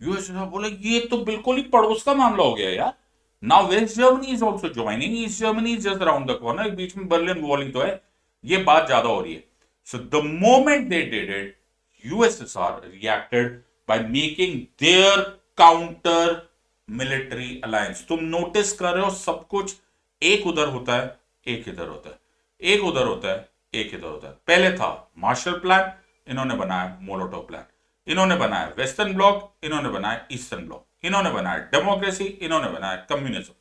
USSR बोले ये तो बिल्कुल ही पड़ोस का मामला हो गया यार। Now West Germany is also joining, East Germany is just around the corner, बीच में बर्लिन वॉल ही तो है। ये बात ज्यादा हो रही है। So the moment they did it, USSR reacted by making their counter military alliance. तुम नोटिस कर रहे हो सब कुछ एक उधर होता है, एक इधर होता है, एक उधर होता है, एक इधर होता है। पहले था मार्शल प्लान इन्होंने बनाया मोलोटोव प्लान, इन्होंने बनाया वेस्टर्न ब्लॉक, इन्होंने बनाया ईस्टर्न ब्लॉक, इन्होंने बनाया डेमोक्रेसी, इन्होंने बनाया कम्युनिज्म।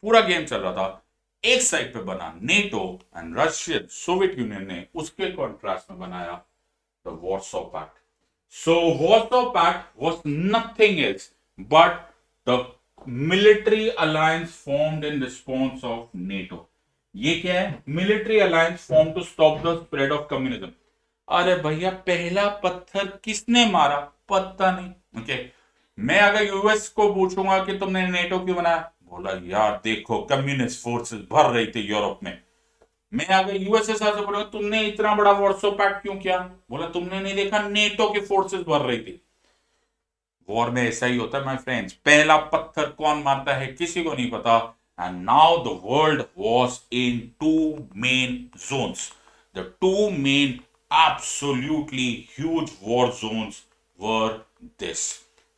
पूरा गेम चल रहा था। एक साइड पे बना NATO and Russian Soviet Union ने उसके कॉन्ट्रास्ट में बनाया the Warsaw Pact. So Warsaw Pact was nothing else but the military alliance formed in response of NATO. ये क्या है? Military alliance form to stop the spread of communism. अरे भैया पहला पत्थर किसने मारा? पता नहीं। ओके, मैं अगर यूएस को पूछूंगा कि तुमने नेटो क्यों बनाया, बोला यार देखो कम्युनिस्ट फोर्सेस भर रही थी यूरोप में। मैं अगर यूएसएसआर से बोलूंगा तुमने इतना बड़ा वॉर्सो पैक्ट क्यों किया, बोला तुमने नहीं देखा नेटो की फोर्सेस भर रही थी। वॉर में ऐसा ही होता है माय फ्रेंड्स, पहला पत्थर कौन मारता है किसी को नहीं पता। And now the world was in two main zones, the two main absolutely huge war zones were this.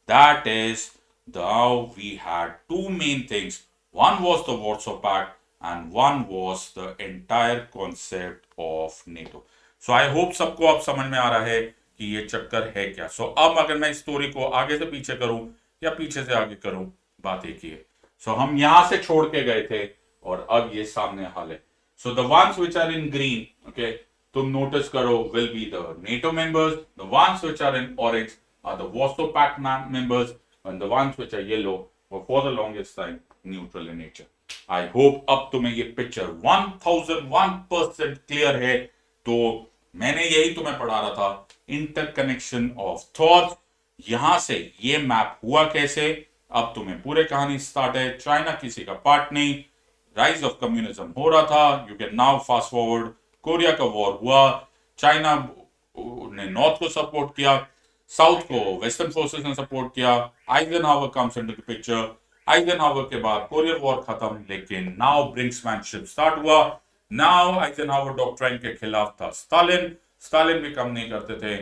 That is, now we had two main things. One was the Warsaw Pact and one was the entire concept of NATO. So I hope सबको अब समझ में आ रहा है कि ये चक्कर है क्या। So अब अगर मैं स्टोरी को आगे से पीछे करूं या पीछे से आगे करूं, बात एक ही है। So हम यहां से छोड़ के गए थे और अब ये सामने हाल है। So the ones which are in green, okay, तुम नोटिस करो will be the NATO members, the ones which are in orange are the Warsaw Pact members, and the ones which are yellow were for the longest time neutral in nature. I hope अब तुम्हें ये picture 1001% clear है। तो मैंने यही तुम्हें पढ़ा रहा था, इंटरकनेक्शन ऑफ थॉट्स। यहां से ये मैप हुआ कैसे, अब तुम्हें पूरे कहानी स्टार्ट है। चाइना किसी का पार्ट नहीं, राइज ऑफ कम्युनिज्म हो रहा था। You can now fast forward, Korea का वॉर हुआ, चाइना ने नॉर्थ को सपोर्ट किया, साउथ को वेस्टर्न फोर्सेस ने सपोर्ट किया। Eisenhower comes into the picture. Eisenhower के बाद कोरियन वॉर खत्म, लेकिन नाउ ब्रिंक्समैनशिप स्टार्ट हुआ। नाउ आइजनहावर डॉक्ट्राइन के खिलाफ था स्टालिन, स्टालिन भी कम नहीं करते थे।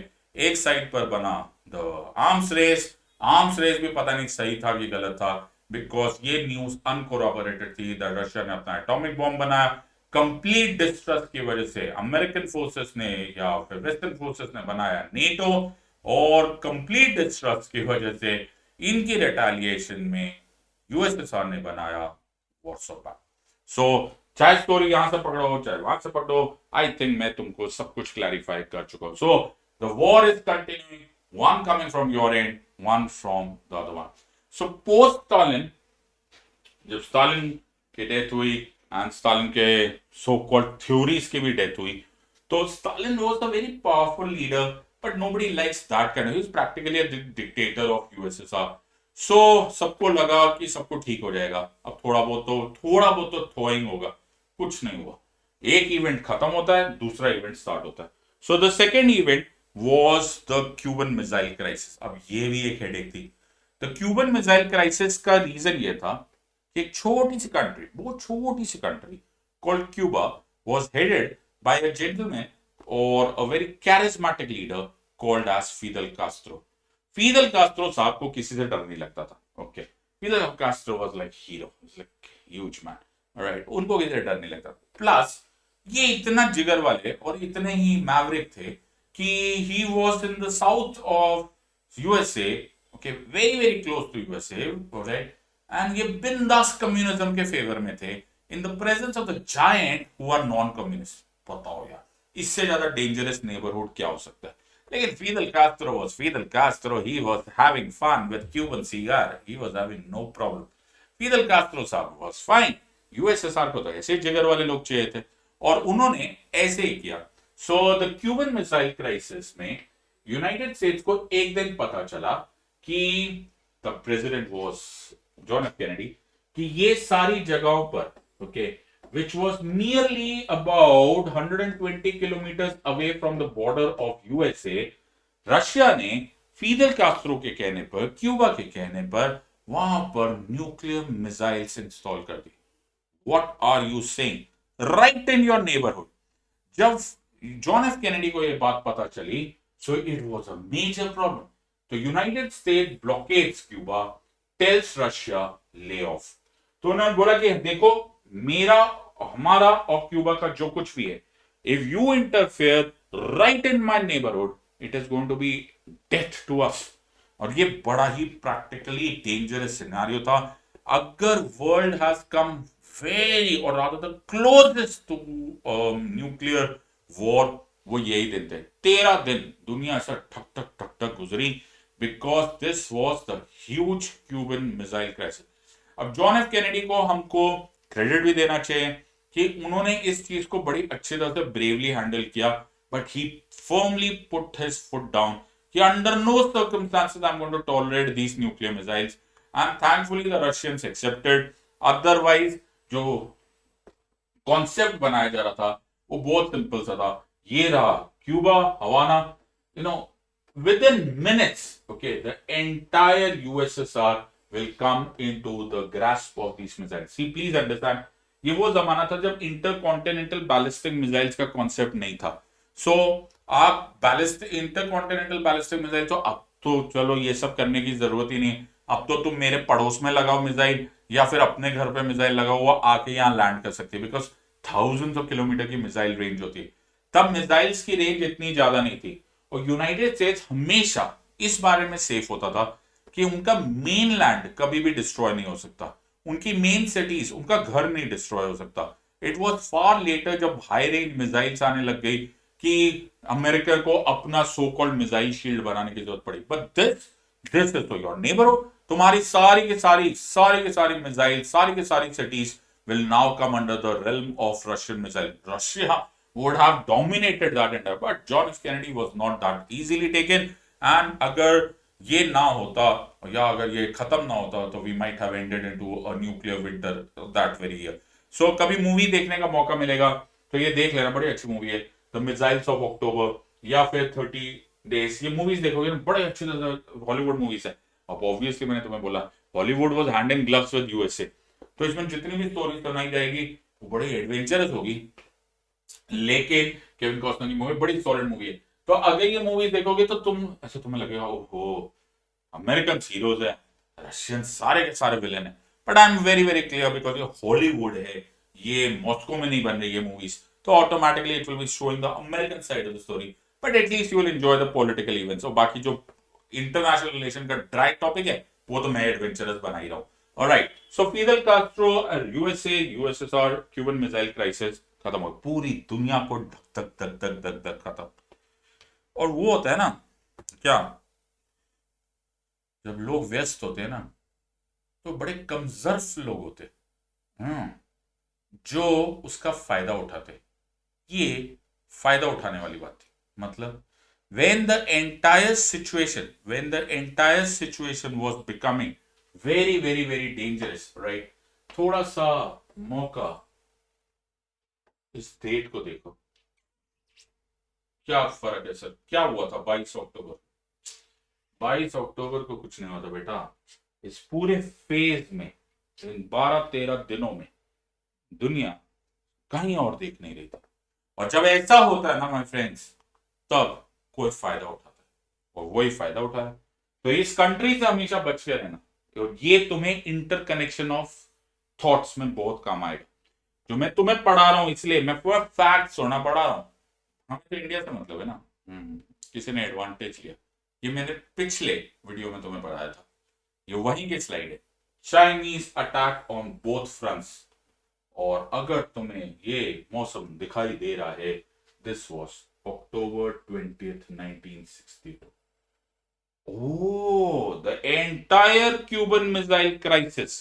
एक साइड पर बना the arms race, arms race भी पता नहीं सही था कि गलत था, बिकॉज ये न्यूज अनकोरॉबोरेटेड थी। द रशिया ने अपना एटॉमिक बॉम्ब बनाया। कंप्लीट डिस्ट्रस्ट की वजह से अमेरिकन फोर्सेस ने या फिर वेस्टर्न फोर्सेस ने बनाया नेटो, और कंप्लीट डिस्ट्रस्ट की वजह से इनकी रिटेलिएशन में यूएसएसआर ने बनाया वॉर्सो पैक्ट। सो चाहे स्टोरी यहां से पकड़ो चाहे वहां से पकड़ो, आई थिंक मैं तुमको सब कुछ क्लैरिफाई कर चुका हूं। So the war is continuing, one coming from your end, one from the other one. So post Stalin, जब स्टालिन की डेथ हुई एंड स्टालिन के सो कॉल्ड थ्योरीज की भी डेथ हुई, तो Stalin was a very powerful leader, but nobody likes that kind of, he is practically a dictator of USSR. So सबको लगा कि सब कुछ ठीक हो जाएगा, अब थोड़ा बहुत तो थ्रोइंग होगा, कुछ नहीं हुआ। एक इवेंट खत्म होता है, दूसरा इवेंट स्टार्ट होता है। So the second event was the Cuban missile crisis. अब ये भी एक हेडेक थी। द क्यूबन मिसाइल क्राइसिस का रीजन ये था कि एक छोटी सी कंट्री, बहुत छोटी सी country called Cuba was headed by a gentleman और a very charismatic leader called as Fidel Castro. Fidel Castro साहब को किसी से डर नहीं लगता था। Okay, Fidel Castro was like hero, like huge man, alright, उनको किसी से डर नहीं लगता। प्लस ये इतना जिगर वाले और इतने ही मैवरिक थे कि he was in the south of USA, okay, very very close to USA, alright, and ये बिंदास कम्युनिज्म के फेवर में थे in the presence of the giant who are non communist. बताओ यार, इससे ज्यादा डेंजरस नेबरहुड क्या हो सकता है। लेकिन Fidel Castro was Fidel Castro. He was having fun with Cuban cigar. He was having no problem. Fidel Castro साहब was fine. यूएसएसआर को तो ऐसे जिगर वाले लोग चाहिए थे और उन्होंने ऐसे ही किया। So the Cuban missile crisis में यूनाइटेड स्टेट्स को एक दिन पता चला कि the president was John F Kennedy, कि ये सारी जगहों पर, okay, which was nearly about 120 kilometers away from the border of USA, Russia ने फिदेल कास्ट्रो के कहने पर, क्यूबा के कहने पर वहां पर न्यूक्लियर मिसाइल्स इंस्टॉल कर दी। What are you saying? Right in your neighborhood. जब जॉन एफ कैनेडी को यह बात पता चली, so it was a major problem. तो United State blockades Cuba, tells Russia lay off. तो उन्होंने बोला कि देखो मेरा, हमारा और क्यूबा का जो कुछ भी है, if you interfere right in my neighbourhood, it is going to be death to us. और ये बड़ा ही प्रैक्टिकली डेंजरस सिनेरियो था। अगर वर्ल्ड हैज कम वेरी और rather the closest to nuclear war, वो यही दिन थे। 13 दिन दुनिया ऐसा ठक ठक ठक ठक गुजरी because this was the huge Cuban missile crisis. अब जॉन एफ कैनेडी को हमको क्रेडिट भी देना चाहिए कि उन्होंने इस चीज को बड़ी अच्छी तरह से ब्रेवली हैंडल किया, but he firmly put his foot down कि under no circumstances I'm going to tolerate these nuclear missiles, and thankfully the Russians accepted. Otherwise जो कॉन्सेप्ट बनाया जा रहा था वो बहुत सिंपल सा था। ये रहा Cuba, Havana, you know, within minutes, okay, the entire USSR will come into the grasp of these missiles. See, please understand, ये वो जमाना था जब इंटरकॉन्टिनेंटल बैलिस्टिक मिसाइल्स का कॉन्सेप्ट नहीं था। सो आप बैलिस्टिक इंटरकॉन्टिनेंटल बैलिस्टिक मिसाइल, तो अब तो चलो ये सब करने की जरूरत ही नहीं। अब तो तुम मेरे पड़ोस में लगाओ मिसाइल या फिर अपने घर पे मिसाइल लगाओ, वो आके यहाँ लैंड कर सकती है, बिकॉज थाउजेंड्स ऑफ किलोमीटर की मिसाइल रेंज होती है। तब मिसाइल्स की रेंज इतनी ज्यादा नहीं थी और यूनाइटेड स्टेट्स हमेशा इस बारे में सेफ होता था कि उनका मेन लैंड कभी भी डिस्ट्रॉय नहीं हो सकता, उनकी मेन सिटीज, उनका घर नहीं डिस्ट्रॉय हो सकता। इट वॉज फार लेटर जब हाई रेंज मिसाइल्स आने लग गई कि अमेरिका को अपना सो कॉल्ड मिसाइल शील्ड बनाने की जरूरत पड़ी। But this is your neighbourhood. तुम्हारी सारी की सारी मिसाइल, सारी की सारी cities will now come under the realm of Russian missile. Russia would have dominated that entire, but John F. Kennedy was not that easily taken. And अगर ये ना होता या अगर ये खत्म ना होता तो we might have ended into a nuclear winter that very year. So कभी मूवी देखने का मौका मिलेगा तो ये देख लेना, बड़ी अच्छी मूवी है द मिसाइल्स ऑफ अक्टूबर या फिर 30 डेज। ये मूवीज देखोगे ना, बड़े अच्छी हॉलीवुड मूवीज है। अब ऑब्वियसली मैंने तुम्हें बोला Hollywood was hand in gloves with USA, तो इसमें जितनी भी स्टोरी सुनाई जाएगी वो बड़ी एडवेंचरस होगी। लेकिन केविन कॉस्टर की मूवी बड़ी सॉलिड मूवी है, तो अगर ये मूवी देखोगे तो तुम्हें लगेगा ओहो अमेरिकन हीरोज है, रशियन सारे के सारे विलेन है। But I am very very clear because ये हॉलीवुड है, ये मॉस्को में नहीं बन रही है मूवीज, तो automatically it will be showing the American side of the story, but at least you will enjoy the political events. और बाकी जो इंटरनेशनल रिलेशन का ड्राई टॉपिक है वो तो मैं एडवेंचरस बना ही रहा हूं। Alright, so Fidel Castro, USA, USSR, Cuban missile crisis खत्म हो, पूरी दुनिया को धक धक धक धक धक धक खत्म। और वो होता है ना क्या, जब लोग व्यस्त होते हैं ना तो बड़े कमजोर लोग होते हैं जो उसका फायदा उठाते। ये फायदा उठाने वाली बात थी। मतलब when the entire situation was becoming very very very dangerous, right, थोड़ा सा मौका, इस डेट को देखो क्या फर्क है सर, क्या हुआ था 22 अक्टूबर। 22 अक्टूबर को कुछ नहीं हुआ था बेटा। इस पूरे फेज में इन 12-13 दिनों में दुनिया कहीं और देख नहीं रही थी। और जब ऐसा होता है ना माय फ्रेंड्स, तब कोई फायदा उठाता है और वही फायदा उठाया। तो इस कंट्री से हमेशा बच के रहना, और ये तुम्हें इंटरकनेक्शन ऑफ थॉट्स में बहुत काम आएगा। जो मैं तुम्हें पढ़ा रहा हूं, इसलिए मैं पूरा फैक्ट सोना पढ़ा रहा हूं। हमें तो इंडिया से मतलब है ना, किसी ने एडवांटेज लिया। ये मैंने पिछले वीडियो में तुम्हें पढ़ाया था, ये वहीं की स्लाइड है, Chinese attack on both fronts. और अगर तुम्हें ये मौसम दिखाई दे रहा है, this was October 20th, 1962. Oh, the entire Cuban Missile Crisis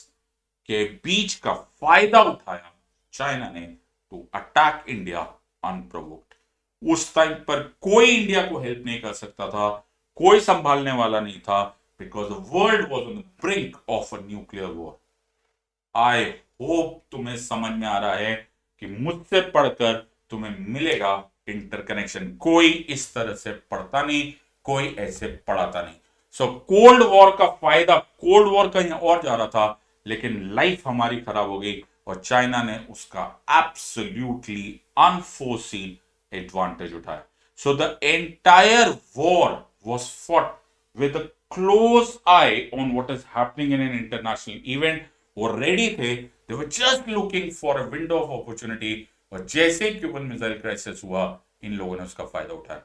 के बीच का फायदा उठाया चाइना ने टू अटैक इंडिया अनप्रोवोक्ड। उस टाइम पर कोई इंडिया को हेल्प नहीं कर सकता था, कोई संभालने वाला नहीं था, because the world was on the brink of a nuclear war. I hope तुम्हें समझ में आ रहा है कि मुझसे पढ़कर तुम्हें मिलेगा इंटरकनेक्शन। कोई इस तरह से पढ़ता नहीं, कोई ऐसे पढ़ाता नहीं। सो कोल्ड वॉर का फायदा, कोल्ड वॉर कहीं और जा रहा था, लेकिन लाइफ हमारी खराब हो गई और चाइना ने उसका एब्सोल्युटली अनफोर्सीन एडवांटेज उठाया। So the entire war was fought with a close eye on what is happening in an international event. वो रेडी थे, they were just looking for a window of opportunity. और जैसे Cuban missile crisis हुआ, इन लोगों ने उसका फायदा उठाया।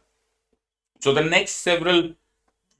So the next several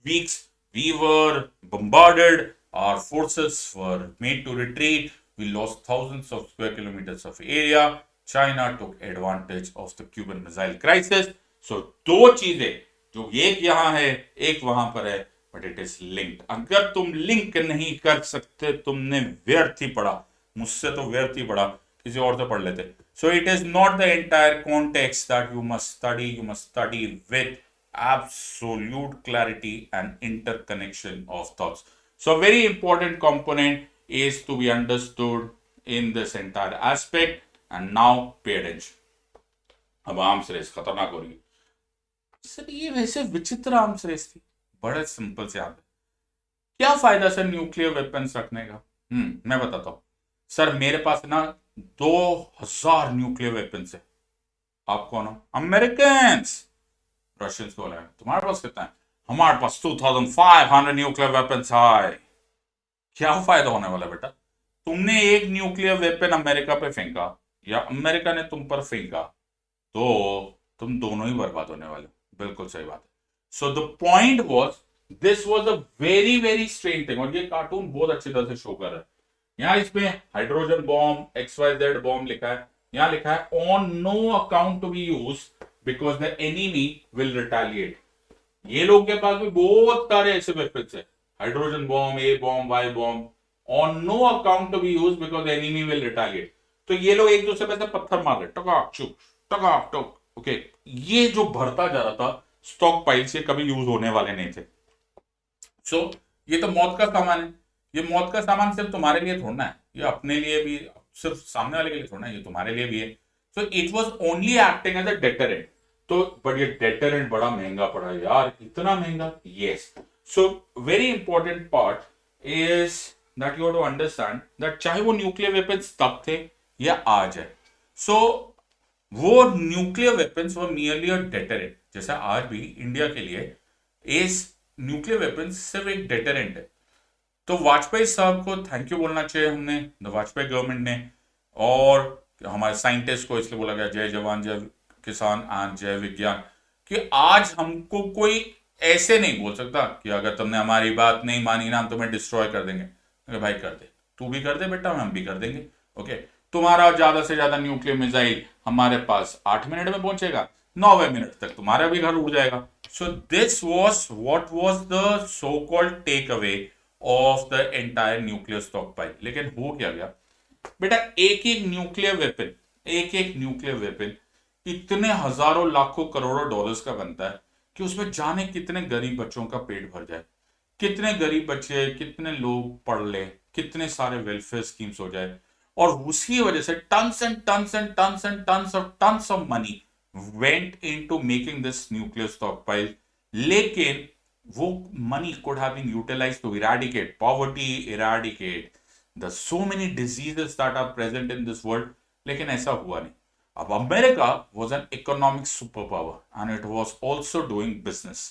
weeks, we were bombarded. Our forces were made to retreat. We lost thousands of square kilometers of area. China took advantage of the Cuban Missile Crisis. So दो चीजें जो एक यहाँ है एक वहां पर है, बट इट इज लिंक्ड. अगर तुम लिंक नहीं कर सकते तुमने व्यर्थ ही पढ़ा. मुझसे तो व्यर्थ ही पढ़ा, किसी और से पढ़ लेते. So it is not the entire context that you must study. You must study with absolute clarity and interconnection of thoughts. So a very important component is to be understood in this entire aspect. And now pay attention. अब arms race खतरनाक हो रही है. Sir ये वैसे विचित्र arms race थी. बड़ा सिंपल से याद है. क्या फायदा सर न्यूक्लियर वेपन्स रखने का? मैं बताता हूं. सर मेरे पास ना 2000 न्यूक्लियर वेपन्स है. आप कौन हो? अमेरिकन्स. रशियंस को बोला तुम्हारे पास कितना है? हमारे पास 2500 न्यूक्लियर वेपन्स है. क्या फायदा होने वाला बेटा? तुमने एक न्यूक्लियर वेपन अमेरिका पे फेंका या अमेरिका ने तुम पर फेंका तो तुम दोनों ही बर्बाद होने वाले. बिल्कुल सही बात है. So the point was this was a very very strange thing. और ये कार्टून बहुत अच्छी तरह से शो कर रहा है. यहां इसमें हाइड्रोजन बॉम्ब XYZ बॉम्ब लिखा है. यहां लिखा है on no account to be use because the enemy will retaliate. ये लोग के पास भी बहुत सारे ऐसे वेपन्स है. Hydrogen bomb, A bomb, Y bomb. On no account to be use because enemy will retaliate. तो ये लोग एक दूसरे पे पत्थर मार रहे, टकाक चुक टकाक टुक. ओके, ये जो भरता जा रहा था स्टॉक पाइल से कभी यूज होने वाले नहीं थे. सो ये तो मौत का सामान है. ये मौत का सामान सिर्फ तुम्हारे लिए थोड़ा है, ये अपने लिए भी, सिर्फ सामने वाले के लिए थोड़ा है, ये तुम्हारे लिए भी है. So it was only acting as a deterrent. तो बट ये डेटरेंट बड़ा महंगा पड़ा यार. इतना महंगा? Yes. So very important part is that you have to understand that चाहे वो न्यूक्लियर वेपन्स तब थे या आज है. सो वो न्यूक्लियर वेपन्स वो मियरली अ डेटरेंट. जैसा आज भी इंडिया के लिए इस न्यूक्लियर वेपन्स सिर्फ एक डेटरेंट है. तो वाजपेयी साहब को थैंक यू बोलना चाहिए हमने, द वाजपेयी गवर्नमेंट ने. और हमारे साइंटिस्ट को इसलिए बोला गया जय जवान जय किसान एंड जय विज्ञान. कि आज हमको कोई ऐसे नहीं बोल सकता कि अगर तुमने हमारी बात नहीं मानी ना हम तुम्हें डिस्ट्रॉय कर देंगे. भाई कर दे, तू भी कर दे बेटा, हम भी कर देंगे. ओके, तुम्हारा ज्यादा से ज्यादा न्यूक्लियर मिसाइल हमारे पास 8 मिनट में पहुंचेगा, 9वें मिनट तक तुम्हारा भी घर उड़ जाएगा. So this was what was the so called take away of the entire nuclear stockpile. लेकिन हो क्या गया बेटा, एक एक न्यूक्लियर वेपन इतने हजारों लाखों करोड़ों डॉलर्स का बनता है कि उसमें जाने कितने गरीब बच्चों का पेट भर जाए, कितने गरीब बच्चे, कितने लोग पढ़ ले, कितने सारे वेलफेयर स्कीम्स हो जाए. और उसकी वजह से tons and tons and tons and tons of money went into making this nuclear stockpile. लेकिन वो money could have been utilized to eradicate poverty, eradicate the so many diseases that are present in this world. लेकिन ऐसा हुआ नहीं. अब America was an economic superpower and it was also doing business.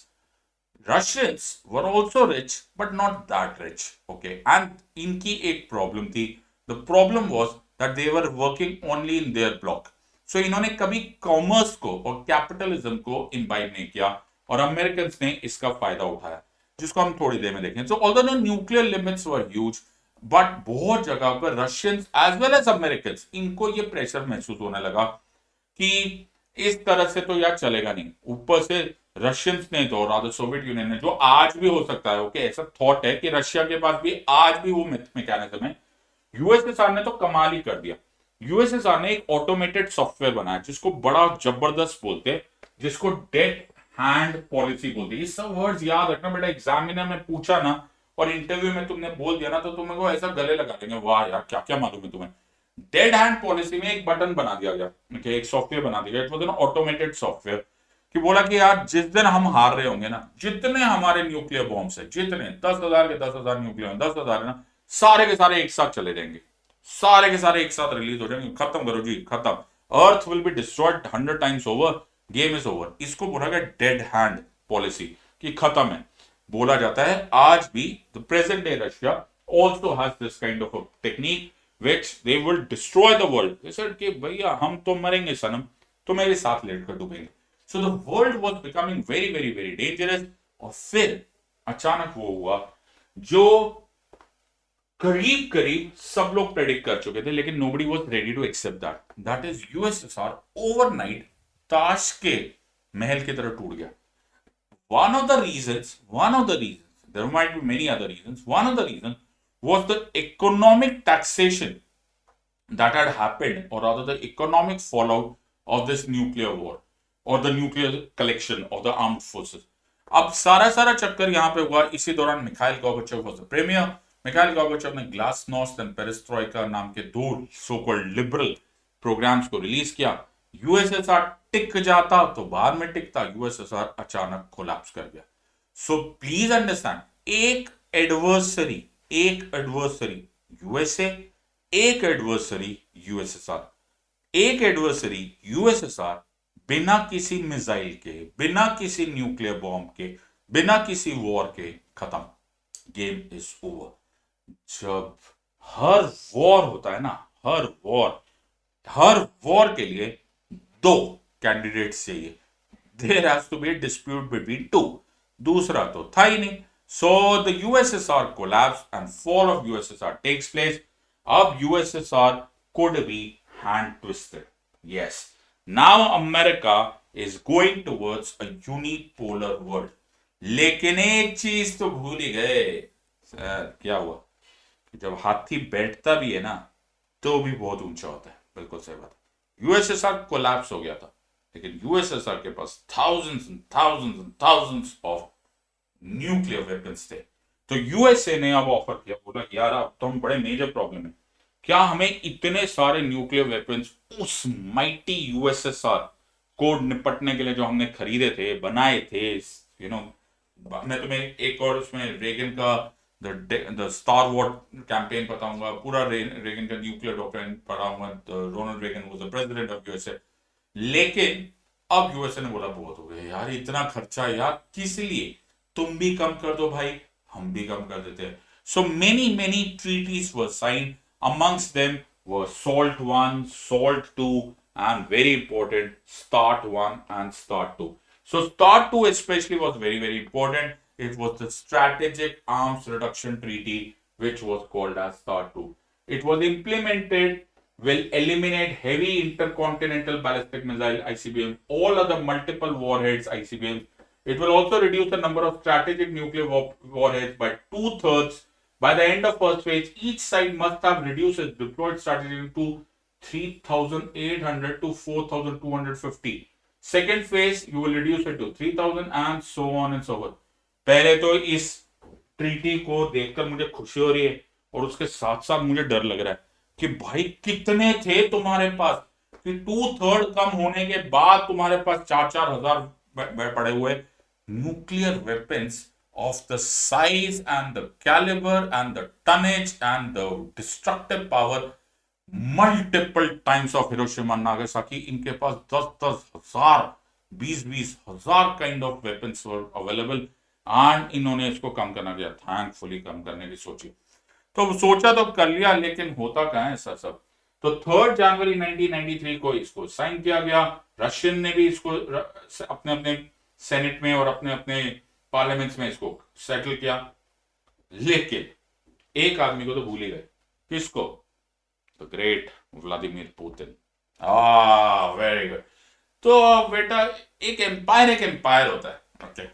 Russians were also rich but not that rich. Okay, and इनकी एक problem थी. The problem was that they were working only in their block. So इन्होंने कभी commerce को और capitalism को imbibe नहीं किया और अमेरिकन ने इसका फायदा उठाया, जिसको हम थोड़ी देर में देखेंगे. So although nuclear limits were huge, but बहुत जगह पर Russians as well as Americans इनको ये प्रेशर महसूस होने लगा कि इस तरह से तो यार चलेगा नहीं. ऊपर से रशियंस ने तो रादर सोवियत यूनियन ने, जो आज भी हो सकता है, ओके, ऐसा थॉट है कि रशिया के पास भी आज भी वो मैकेनिज्म है. यूएसएसआर ने तो कमाल ही कर दिया. यूएसएसआर ने एक ऑटोमेटेड सॉफ्टवेयर बनाया जिसको बड़ा जबरदस्त बोलते हैं, जिसको डेड हैंड पॉलिसी बोलते हैं. ये सब वर्ड्स याद रखना बेटा. एग्जामिनर में पूछा ना और इंटरव्यू में तुमने बोल दिया ना तो तुमको ऐसा गले लगा देंगे, वाह यार क्या क्या मालूम है तुम्हें. डेड हैंड पॉलिसी में एक बटन बना दिया गया, एक सॉफ्टवेयर बना दिया गया. It was an automated software कि बोला कि यार जिस दिन हम हार रहे होंगे ना, जितने हमारे न्यूक्लियर बॉम्ब्स है, जितने 10,000 के 10,000 न्यूक्लियर 10,000 है ना, सारे के सारे एक साथ चले जाएंगे, सारे के सारे एक साथ रिलीज हो जाएंगे. खत्म करो जी, खत्म. Earth will be destroyed 100 times over, game is over. इसको बोला गया डेड हैंड पॉलिसी कि खत्म है. बोला जाता है आज भी the present day Russia also has this kind of a technique which they will destroy the world. They said कि भैया हम तो मरेंगे सनम, तो मेरे साथ लेट कर डूबेंगे. So the world was becoming very very very dangerous. और फिर अचानक वो हुआ जो करीब करीब सब लोग प्रेडिक्ट कर चुके थे, लेकिन nobody was ready to accept that is USSR overnight ताश के महल की तरह टूट गया। one of the reasons there might be many other reasons, one of the reasons was the economic taxation that had happened, or rather the economic fallout of this nuclear war or the nuclear collection of the armed forces. अब सारा सारा चक्कर यहां पे हुआ इसी दौरान। Mikhail Gorbachev was the premier. Mikhail Gorbachev ने ग्लासनोस्ट एंड पेरेस्ट्रोइका नाम के दो सो कॉल्ड लिबरल प्रोग्राम्स को रिलीज किया। यूएसएसआर टिक जाता तो बाद में टिकता, यूएसएसआर अचानक कोलैप्स कर गया। सो प्लीज अंडरस्टैंड, एक एडवर्सरी यूएसए, एक एडवर्सरी यूएसएसआर, एक एडवर्सरी यूएसएसआर बिना किसी मिसाइल के, बिना किसी न्यूक्लियर बॉम्ब के, बिना किसी वॉर के खत्म। Game is over. जब हर वॉर होता है ना, हर वॉर के लिए दो कैंडिडेट्स चाहिए। There has to be a dispute between two. दूसरा तो था ही नहीं। So the USSR collapse and fall of USSR takes place. अब USSR could be hand twisted. Yes. Now America is going towards a unipolar world. लेकिन एक चीज तो भूल ही गए सर, क्या हुआ? जब हाथी बैठता भी है ना तो भी बहुत ऊंचा होता है। बिल्कुल सही बात। यूएसएसआर कोलैप्स हो गया था, लेकिन यूएसएसआर के पास thousands and thousands and thousands of nuclear weapons थे। तो यूएसए ने अब ऑफर किया, बोला यार अब तो हम बड़े मेजर प्रॉब्लम है, क्या हमें इतने सारे न्यूक्लियर वेपन्स उस माइटी यूएसएसआर को निपटने के लिए जो हमने खरीदे थे, बनाए थे, यू नो। मैं तुम्हें एक और उसमें रेगन का द स्टारवॉर्ट कैंपेन बताऊंगा, पूरा रेगन का न्यूक्लियर डॉक्ट्रिन पढ़ाऊंगा। Ronald Reagan was the president of USA. लेकिन अब यूएसए ने बोला बहुत हो गया यार, इतना खर्चा यार किस लिए, तुम भी कम कर दो भाई, हम भी कम कर देते हैं। So many treaties were signed. Amongst them were SALT 1, SALT 2, and very important, START 1 and START 2. So START 2 especially was very, very important. It was the Strategic Arms Reduction Treaty, which was called as START 2. It was implemented, will eliminate heavy intercontinental ballistic missile ICBMs, all other multiple warheads ICBMs. It will also reduce the number of strategic nuclear warheads by 2/3. By the end of first phase, each side must have reduced its deployed strategy to 3,800 to 4,250. Second phase, you will reduce it to 3,000 and so on and so forth. पहले तो इस treaty को देखकर मुझे खुशी हो रही है और उसके साथ साथ मुझे डर लग रहा है कि भाई कितने थे तुम्हारे पास कि 2/3 कम होने के बाद तुम्हारे पास 4,000 पड़े हुए nuclear weapons of the size and the caliber and the tonnage and the destructive power multiple times of Hiroshima and Nagasaki. इनके पास 10-10 हजार 20-20 हजार kind of weapons were available and इन्होंने इसको कम करना किया, thankfully कम करने की सोची। तो सोचा तो कर लिया, लेकिन होता कहाँ है ऐसा सब। तो 3 जनवरी 1993 को इसको साइन किया गया। रशियन ने भी इसको अपने अपने सेनेट में और अपने अपने पार्लियामेंट्स में इसको सेटल किया। लेकिन एक आदमी को तो भूल ही गए, किसको? The great Vladimir Putin. Very good. तो बेटा एक एम्पायर होता है। ओके,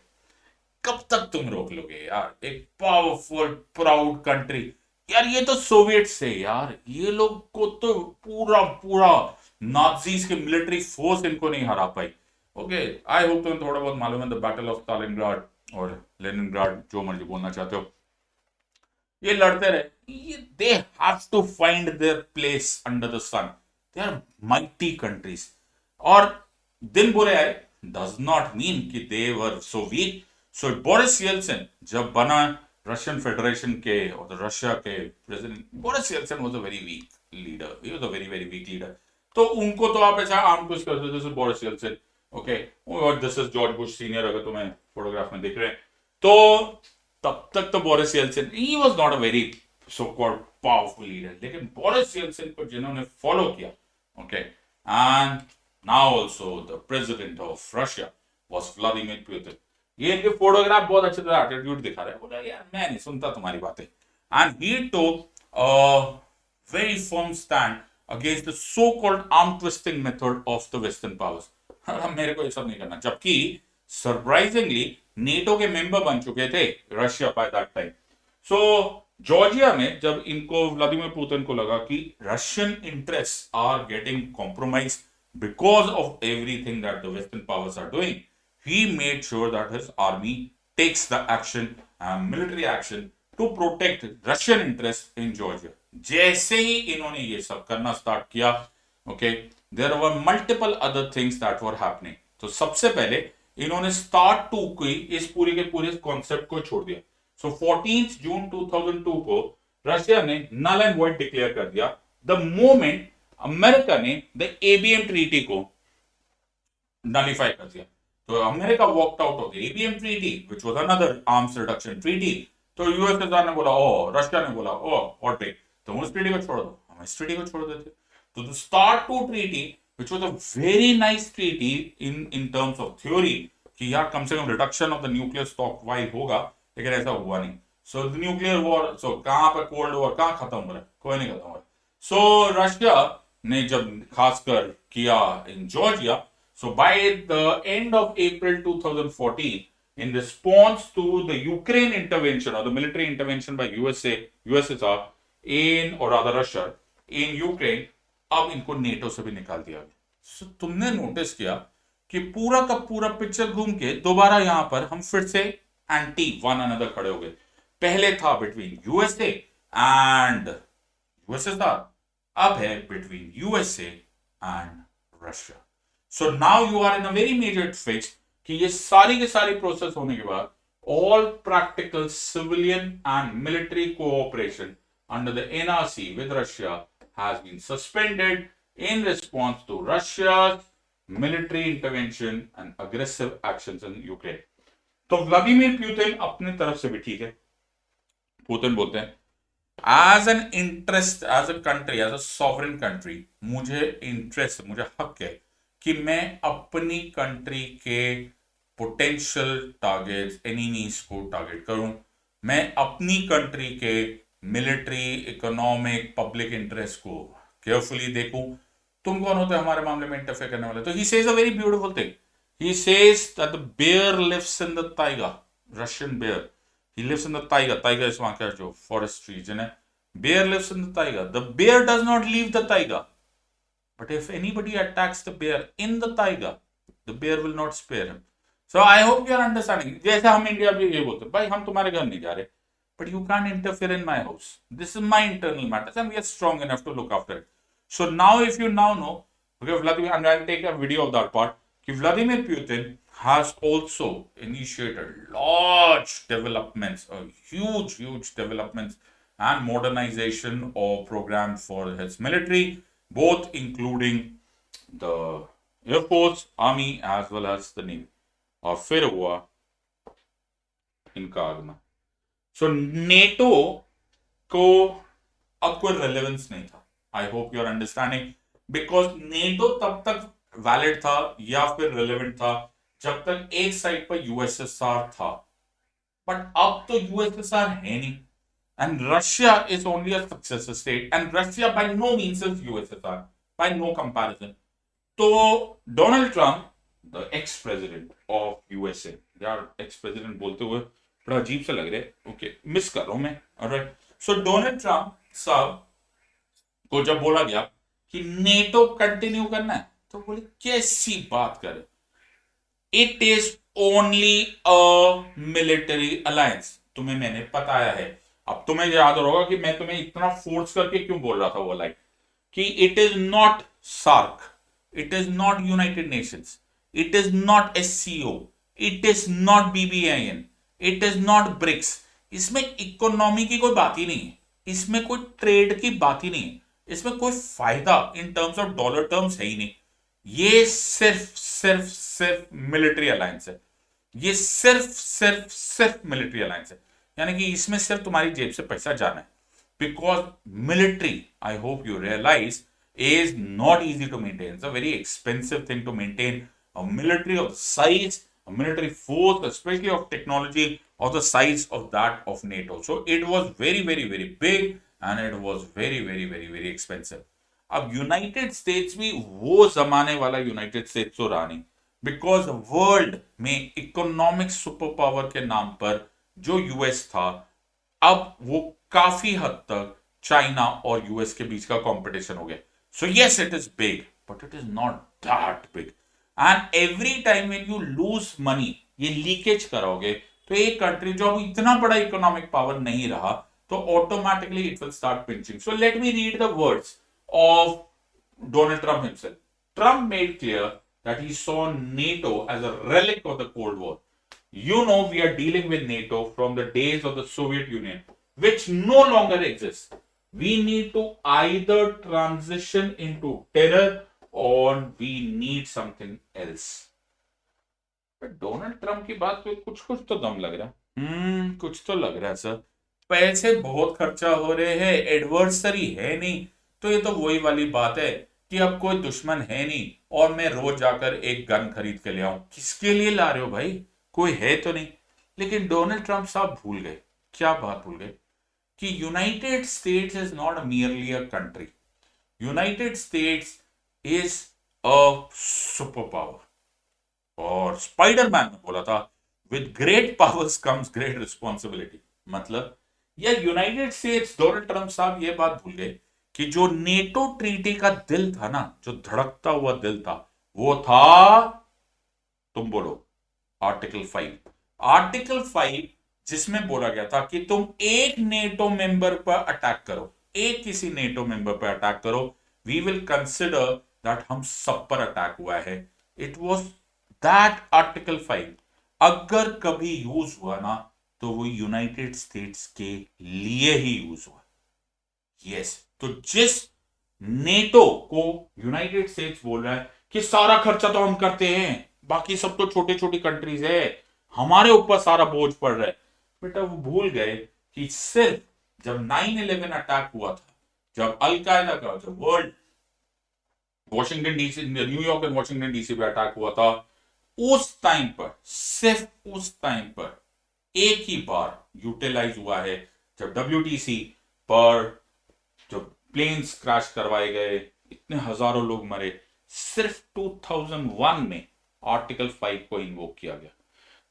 कब तक तुम रोक लोगे यार एक पावरफुल प्राउड कंट्री? यार ये तो सोवियत से यार, ये लोग को तो पूरा नाजीज के मिलिट्री फोर्स इनको नहीं हरा पाई। ओके, आई होप तुम्हें थोड़ा बहुत मालूम है। द बैटल ऑफ स्टालिनग्राड और लेनिनग्राड, जो मर्जी बोलना चाहते हो, ये लड़ते रहे। They have to find their place under the sun. They are mighty countries. और दिन बुरे आए डज नॉट मीन कि they were so weak. So Boris Yeltsin जब बना रशियन फेडरेशन के और रशिया के president, Boris Yeltsin was a very weak leader. He was a very very weak leader. तो उनको तो आप ऐसा आम कुछ कर सकते हो, बोरिस येल्सिन। ओके, और this is George Bush senior, अगर तुम्हें फोटोग्राफ में दिख रहे हैं। तो तब तक तो Boris Yeltsin he was not a very so called powerful leader, लेकिन बोरिस येल्सिन को जिन्होंने फॉलो किया, okay, and now also the president of Russia was Vladimir Putin. ये इनके फोटोग्राफ बहुत अच्छे तरह एटीट्यूड दिखा रहे हैं, बोला यार मैं नहीं सुनता तुम्हारी बातें. And he took a very firm stand against the so-called arm twisting method of the Western powers. मेरे को ये सब नहीं करना. जबकि सरप्राइजिंगली नेटो के मेंबर बन चुके थे Russia by that time. So Georgia में जब इनको व्लादिमीर पुतिन को लगा कि Russian interest are getting compromise because of everything that the western powers are doing, he made sure that his army takes the action, military action to protect Russian interests in Georgia. जैसे ही इन्होंने ये सब करना start किया, okay, there were multiple other things that were happening. तो सबसे पहले इन्होंने स्टार्ट टू की इस पूरे के पूरे कॉन्सेप्ट को छोड़ दिया. सो 14 जून 2002 को रशिया ने नल एंड वॉइड डिक्लेयर कर दिया द मोमेंट अमेरिका ने द एबीएम ट्रीटी को नलिफाई कर दिया. तो America walked out of the ABM treaty which was another arms reduction treaty. तो यूएसएसआर ने बोला, ओ रशिया ने बोला, ओ और पे तुम उस ट्रीटी को छोड़ दो, हम इस ट्रीटी को छोड़ देते. तो the START two treaty which was a very nice treaty in terms of theory कि यार कम से कम reduction of the nuclear stock वाइल होगा, लेकिन ऐसा हुआ नहीं. So the nuclear war, so कहां पर कोल्ड वॉर कहां खत्म हो रहा है, कोई नहीं खत्म हो रहा. सो रशिया ने जब खासकर किया in Georgia, so by the end of April 2014, in response to the Ukraine intervention or the military intervention by USSR in, or rather Russia in Ukraine, अब इनको नेटो से भी निकाल दिया गया. So तुमने नोटिस किया कि पूरा का पूरा पिक्चर घूम के दोबारा यहां पर हम फिर से एंटी वन अनदर खड़े हो गए. पहले था बिटवीन यूएसए एंड यूएसएसआर, अब है between USA and Russia. So now you are in a very major fix कि ये सारी के सारी प्रोसेस होने के बाद all practical civilian and military cooperation under the NRC with Russia has been suspended in response to Russia's military intervention and aggressive actions in Ukraine. तो Vladimir Putin अपनी तरफ से भी ठीक है. पुतिन बोलते हैं as an interest, as a country, as a sovereign country, मुझे इंटरेस्ट, मुझे हक है कि मैं अपनी कंट्री के पोटेंशियल टारगेट्स, एनिमीज को टारगेट करूं. मैं अपनी कंट्री के मिलिट्री, इकोनॉमिक, पब्लिक इंटरेस्ट को केयरफुली देखूं. तुम कौन होते हमारे मामले में इंटरफेयर करने वाले? तो he says a very beautiful thing. He says that the bear lives in the taiga, Russian bear. He lives in the taiga. Taiga is वहां का जो फॉरेस्ट रीजन है. Bear lives in the taiga. The bear does not leave the taiga. But if anybody attacks the bear in the taiga, the bear will not spare him. So I hope you are understanding. जैसे हम India में ये बोलते हैं, भाई हम तुम्हारे घर नहीं जा रहे, but you can't interfere in my house. This is my internal matters, and we are strong enough to look after it. So now, if you now know, okay, Vladimir, and I'll take a video of that part. Vladimir Putin has also initiated large developments, huge developments and modernization of program for his military, both including the Air Force, Army as well as the Navy. और फिर हुआ इनका आगमन. सो NATO को अब कोई relevance नहीं था. I hope you are understanding, because NATO तब तक वैलिड था या फिर रेलेवेंट था जब तक एक साइड पर यूएसएसआर था. बट अब तो यूएसएसआर है नहीं, and Russia is only a successor state, and Russia by no means is USSR, by no comparison. तो Donald Trump, the ex-president of USA, यार ex-president बोलते हुए बड़ा अजीब सा लग रहा है, ओके मिस कर रहा हूं मैं. ऑलराइट. सो डोनाल्ड ट्रम्प साहब को जब बोला गया कि नेटो कंटिन्यू करना है, तो बोले कैसी बात करे, it is only a military alliance. तुम्हें मैंने बताया है. अब तुम्हें याद होगा कि मैं तुम्हें इतना फोर्स करके क्यों बोल रहा था वो लाइक कि it is not SAARC, it is not United Nations, it is not SCO, it is not BBIN, it is not BRICS. इसमें इकोनॉमी की कोई बात ही नहीं है, इसमें कोई ट्रेड की बात ही नहीं है, इसमें कोई फायदा इन टर्म्स ऑफ डॉलर टर्म्स है ही नहीं. ये सिर्फ मिलिट्री अलायंस है. ये सिर्फ मिलिट्री अलायंस है. यानी कि इसमें सिर्फ तुम्हारी जेब से पैसा जाना है. Because military, I hope you realise, is not easy to maintain. It's a very expensive thing to maintain a military of the size, a military force, especially of technology of the size of that of NATO. So it was very, very, very big and it was very, very, very, very expensive. अब United states भी वो जमाने वाला United states तो रहा नहीं, because world में economic super power के नाम पर जो यूएस था, अब वो काफी हद तक चाइना और यूएस के बीच का कंपटीशन हो गया. So yes it is big but it is not that big. And every time when you lose money, ये लीकेज करोगे तो एक कंट्री जो अब इतना बड़ा इकोनॉमिक पावर नहीं रहा, तो automatically it will start pinching. So let me read the words of Donald Trump himself. Trump made clear that he saw NATO as a relic of the Cold War. You know, we are dealing with NATO from the days of the Soviet Union, which no longer exists. We need to either transition into terror or we need something else. But Donald Trump की बात पे कुछ तो दम लग रहा है. कुछ तो लग रहा है सर. पैसे बहुत खर्चा हो रहे हैं, एडवर्सरी है नहीं, तो ये तो वही वाली बात है कि अब कोई दुश्मन है नहीं और मैं रोज जाकर एक गन खरीद के ले आऊं. किसके लिए ला रहे हो भाई, कोई है तो नहीं. लेकिन डोनाल्ड ट्रंप साहब भूल गए, क्या बात भूल गए, कि United States is not merely a country. United States is a super power. और स्पाइडरमैन ने बोला था, with great powers comes great responsibility. मतलब यार यूनाइटेड स्टेट्स, डोनाल्ड ट्रंप साहब ये बात भूल गए कि जो नेटो ट्रीटी का दिल था ना, जो धड़कता हुआ दिल था, वो था, तुम बोलो, आर्टिकल 5. आर्टिकल 5 जिसमें बोला गया था कि तुम एक नेटो मेंबर पर अटैक करो, एक किसी नेटो मेंबर पर अटैक करो, वी विल कंसिडर दैट हम सब पर अटैक हुआ है. It was that article 5. अगर कभी यूज हुआ ना, तो वो यूनाइटेड स्टेट्स के लिए ही यूज हुआ. यस, तो जिस नेटो को यूनाइटेड स्टेट्स बोल रहा है कि सारा खर्चा तो हम करते हैं, बाकी सब तो छोटी छोटी कंट्रीज है, हमारे ऊपर सारा बोझ पड़ रहा है, बेटा वो भूल गए कि सिर्फ जब 9/11 अटैक हुआ था, जब अलकायदा का, जब world Washington DC, New York and Washington DC पे अटैक हुआ था, उस टाइम पर, सिर्फ उस टाइम पर एक ही बार यूटिलाइज हुआ है, जब WTC पर जो प्लेन्स क्रैश करवाए गए, इतने हजारों लोग मरे, सिर्फ 2001 में आर्टिकल 5 को इन्वोक किया गया.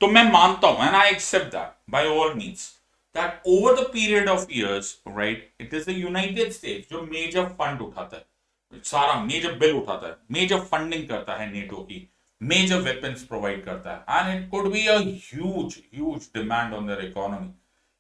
तो मैं मानता हूं, and I accept that by all means, that over the period of years, right, it is the United States जो मेजर फंड उठाता है, सारा मेजर बिल उठाता है, मेजर फंडिंग करता है नेटो की, मेजर वेपन्स प्रोवाइड करता है, and it could be a huge demand on their economy.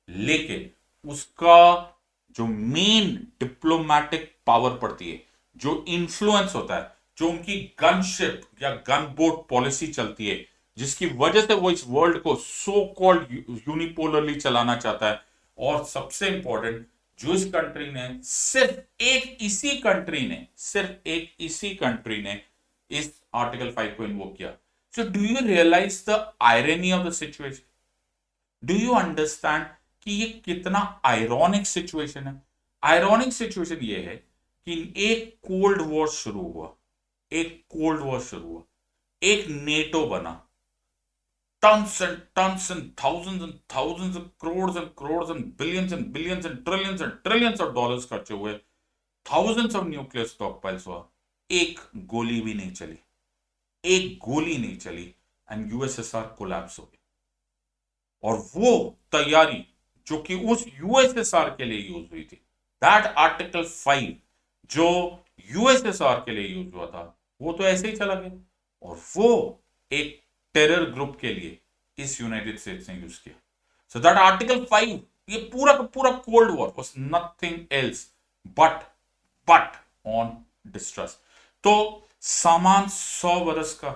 लेकिन उसका जो मेन डिप्लोमैटिक पावर पड़ती है, जो इन्फ्लुएंस होता है, जो उनकी गनशिप या गन बोट पॉलिसी चलती है, जिसकी वजह से वो इस वर्ल्ड को सो कॉल्ड यूनिपोलरली चलाना चाहता है. और सबसे इंपॉर्टेंट, जो इस कंट्री ने, सिर्फ एक इसी कंट्री ने इस आर्टिकल 5 को इन्वोक किया. So do you realise the irony of the situation? Do you understand कि ये कितना आयरॉनिक सिचुएशन है? आयरॉनिक सिचुएशन ये है कि एक कोल्ड वॉर शुरू हुआ, एक नेटो बना, tons and tons and thousands of crores and billions and billions and trillions of dollars खर्चे हुए, thousands of nuclear stockpiles हुआ, एक गोली नहीं चली एंड यूएसएसआर कोलैप्स हो गया. और वो तैयारी जो कि उस यूएसएसआर के लिए यूज हुई थी, दैट आर्टिकल 5 जो यूएसएसआर के लिए यूज हुआ था, वो तो ऐसे ही चला गया. और वो एक टेरर ग्रुप के लिए इस यूनाइटेड स्टेट्स ने यूज किया. सो दैट आर्टिकल 5, ये पूरा का पूरा cold war was nothing else but on distrust. तो सामान 100 बरस का,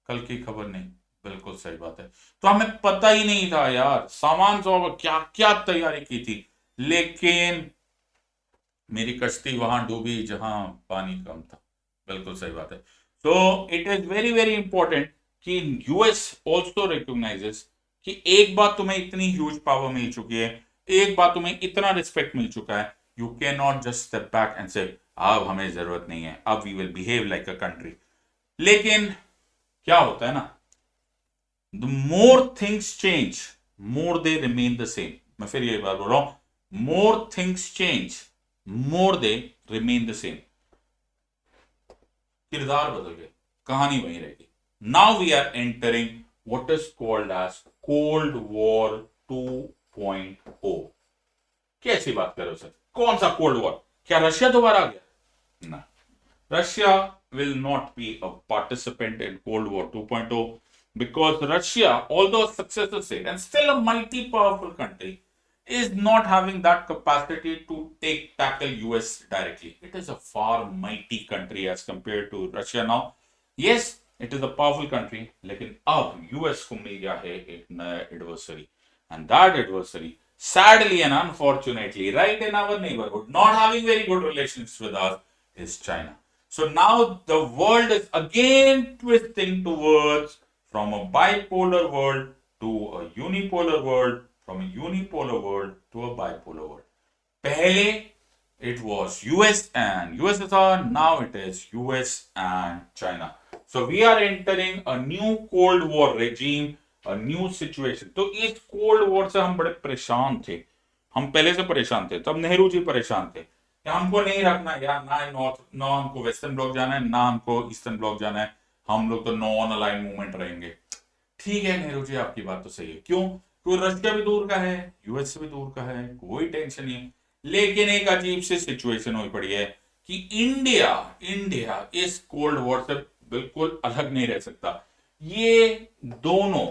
कल की खबर नहीं. बिल्कुल सही बात है. तो हमें पता ही नहीं था यार, सामान 100 क्या क्या तैयारी की थी. लेकिन मेरी कश्ती वहां डूबी जहां पानी कम था. बिल्कुल सही बात है. So it is very very important कि यूएस ऑल्सो रिकॉग्नाइजेस कि एक बार तुम्हें इतनी ह्यूज पावर मिल चुकी है, एक बार तुम्हें इतना रिस्पेक्ट मिल चुका है, you can not just step back and say अब हमें जरूरत नहीं है, अब we will behave like a country. लेकिन क्या होता है ना, the more things change, more they remain the same. मैं फिर ये बात बोल रहा हूं, more things change, more they remain the same. किरदार बदल गए, कहानी वही रहेगी। Now we are entering what is called as cold war 2.0। कैसी बात कर रहे हो सर, कौन सा कोल्ड वॉर? क्या रशिया दोबारा आ गया? ना, Russia will not be a participant in Cold War 2.0 because Russia, although a successor state and still a mighty powerful country, is not having that capacity to tackle US directly. It is a far mighty country as compared to Russia now. Yes, it is a powerful country, लेकिन अब US को मिल गया है एक नया adversary, and that adversary, sadly and unfortunately, right in our neighborhood, not having very good relations with us, is China. So now the world is again twisting towards from a bipolar world to a unipolar world, from a unipolar world to a bipolar world. Pehle it was US and USSR, now it is US and China. So we are entering a new Cold War regime, a new situation. तो इस Cold War से हम बड़े परेशान थे, हम पहले से परेशान थे, तब नेहरू जी परेशान थे कि हमको नहीं रखना यार, ना नॉर्थ, ना हमको वेस्टर्न ब्लॉक जाना है, ना हमको ईस्टर्न ब्लॉक जाना है, हम लोग तो नॉन अलाइन मूवमेंट रहेंगे। ठीक है नेहरू जी, आपकी बात तो सही है, क्यों? क्योंकि रशिया भी दूर का है, यूएस से भी दूर का है, कोई टेंशन नहीं है। लेकिन एक अजीब सी सिचुएशन हुई पड़ी है कि इंडिया इंडिया इस कोल्ड वॉर से बिल्कुल अलग नहीं रह सकता। ये दोनों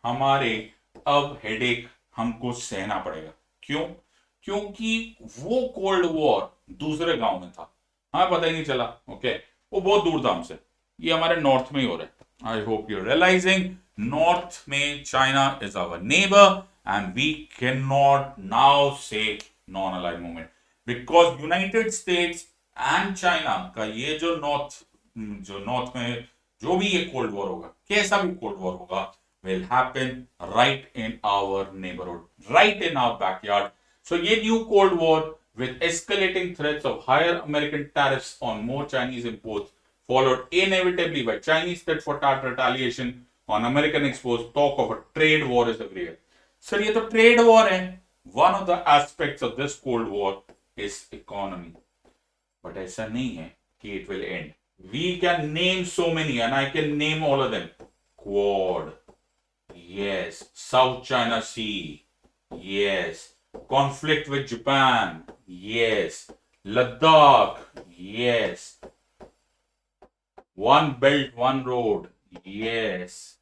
हमारे अब हेडेक हमको सहना पड़ेगा। क्यों? क्योंकि वो कोल्ड वॉर दूसरे गांव में था, हमें पता ही नहीं चला। ओके, वो बहुत दूर था हमसे, ये हमारे नॉर्थ में ही हो रहा है। I hope you realising, North में China is our neighbour and we can not now say non aligned movement, because United States and China का ये जो नॉर्थ में जो भी ये कोल्ड वॉर होगा, कैसा भी कोल्ड वॉर होगा, will happen right in our neighborhood, right in our backyard. So, ये new Cold War with escalating threats of higher American tariffs on more Chinese imports, followed inevitably by Chinese tit for tat retaliation on American exports, talk of a trade war is everywhere. Sir, ये तो trade war है. One of the aspects of this Cold War is economy. But ऐसा नहीं है कि it will end. We can name so many, and I can name all of them. Quad. Yes. South China Sea. Yes. Conflict with Japan. Yes. Ladakh. Yes. One belt, one road. Yes.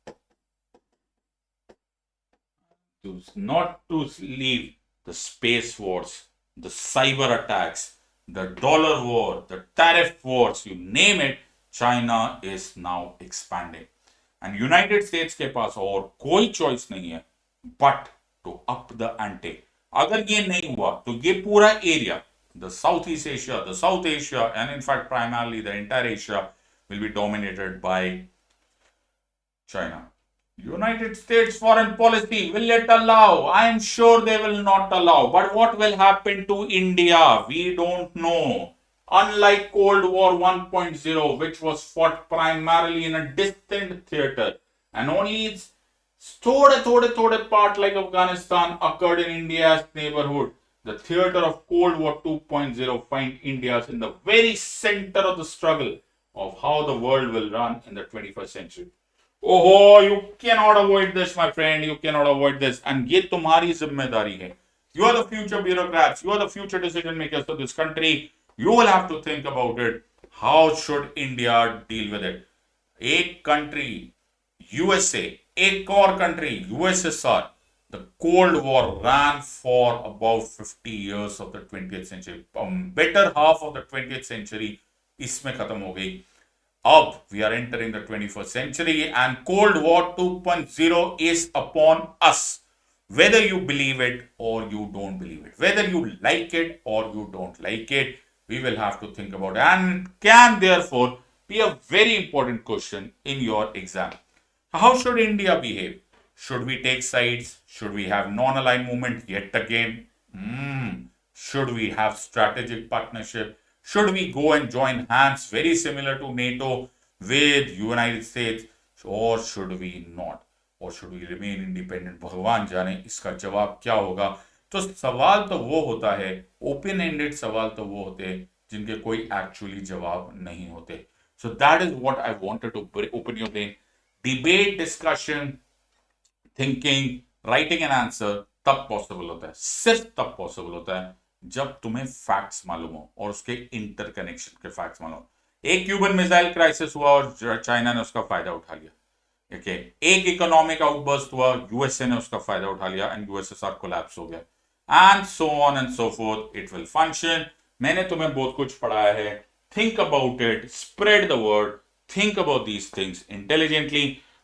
Not to leave the space wars, the cyber attacks, the dollar war, the tariff wars, you name it, China is now expanding. And United States के पास और कोई choice नहीं है but to up the ante. अगर ये नहीं हुआ तो ये पूरा area, the Southeast Asia, the South Asia, and in fact primarily the entire Asia will be dominated by China. United States foreign policy, will it allow? I am sure they will not allow. But what will happen to India? We don't know. Unlike Cold War 1.0, which was fought primarily in a distant theater, and only its thode part like Afghanistan occurred in India's neighborhood, the theater of Cold War 2.0 find India in the very center of the struggle of how the world will run in the 21st century. Oh, you cannot avoid this, my friend. You cannot avoid this. And ये तुम्हारी जिम्मेदारी है. You are the future bureaucrats. You are the future decision makers of this country. You will have to think about it. How should India deal with it? एक country, USA, एक और country, USSR. The Cold War ran for about 50 years of the 20th century. Better half of the 20th century इसमें खत्म हो गई. Up, we are entering the 21st century and Cold War 2.0 is upon us. Whether you believe it or you don't believe it, whether you like it or you don't like it, we will have to think about it and can therefore be a very important question in your exam. How should India behave? Should we take sides? Should we have non-aligned movement yet again? Should we have strategic partnership? Should we go and join hands very similar to NATO with United States, or should we not, or should we remain independent? भगवान जाने इसका जवाब क्या होगा। तो सवाल तो वो होता है, ओपन एंडेड सवाल तो वो होते हैं जिनके कोई एक्चुअली जवाब नहीं होते। So that is what I wanted to open your brain. Debate, discussion, thinking, writing an answer तब पॉसिबल होता है, सिर्फ तब पॉसिबल होता है जब तुम्हें फैक्ट्स मालूम हो और उसके इंटरकनेक्शन के फैक्ट्स मालूम हो। एक क्यूबन मिसाइल क्राइसिस हुआ और चाइना ने उसका फायदा उठा लिया। ओके, एक इकोनॉमिक आउटबर्स्ट हुआ, यूएसए ने उसका फायदा उठा लिया एंड यूएसएसआर कोलैप्स हो गया, and so on and so fourth, it will function. मैंने तुम्हें बहुत कुछ पढ़ाया है। Think about it, spread the word, think about these things intelligently.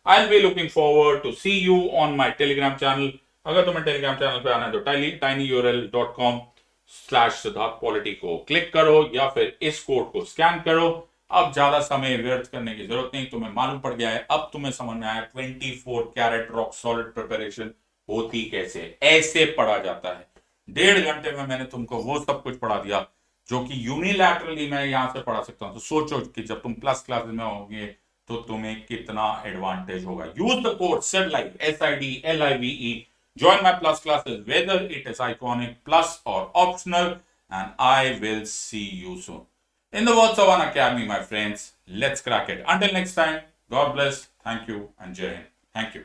I'll be looking forward to see you on my Telegram channel. अगर तुम्हें Telegram channel पे आना है तो tinyurl.com/siddharthpolity को क्लिक करो या फिर इस कोड को स्कैन करो। अब ज्यादा समय व्यर्थ करने की जरूरत नहीं, तुम्हें मालूम पड़ गया है, अब तुम्हें समझ में आया 24 कैरेट रॉक सॉलिड प्रिपरेशन होती कैसे, ऐसे पढ़ा जाता है। 1.5 घंटे में मैंने तुमको वो सब कुछ पढ़ा दिया जो कि यूनिलैटरली मैं यहां से पढ़ा सकता हूं। तो सोचो कि जब तुम प्लस क्लासेस में होगे तो तुम्हें कितना एडवांटेज होगा। Use the code SIDLIVE, SIDLIVE, join my plus classes whether it is iconic, plus or optional, and I will see you soon. In the words of Unacademy, my friends, let's crack it. Until next time, God bless, thank you, and Jai Hind. Thank you.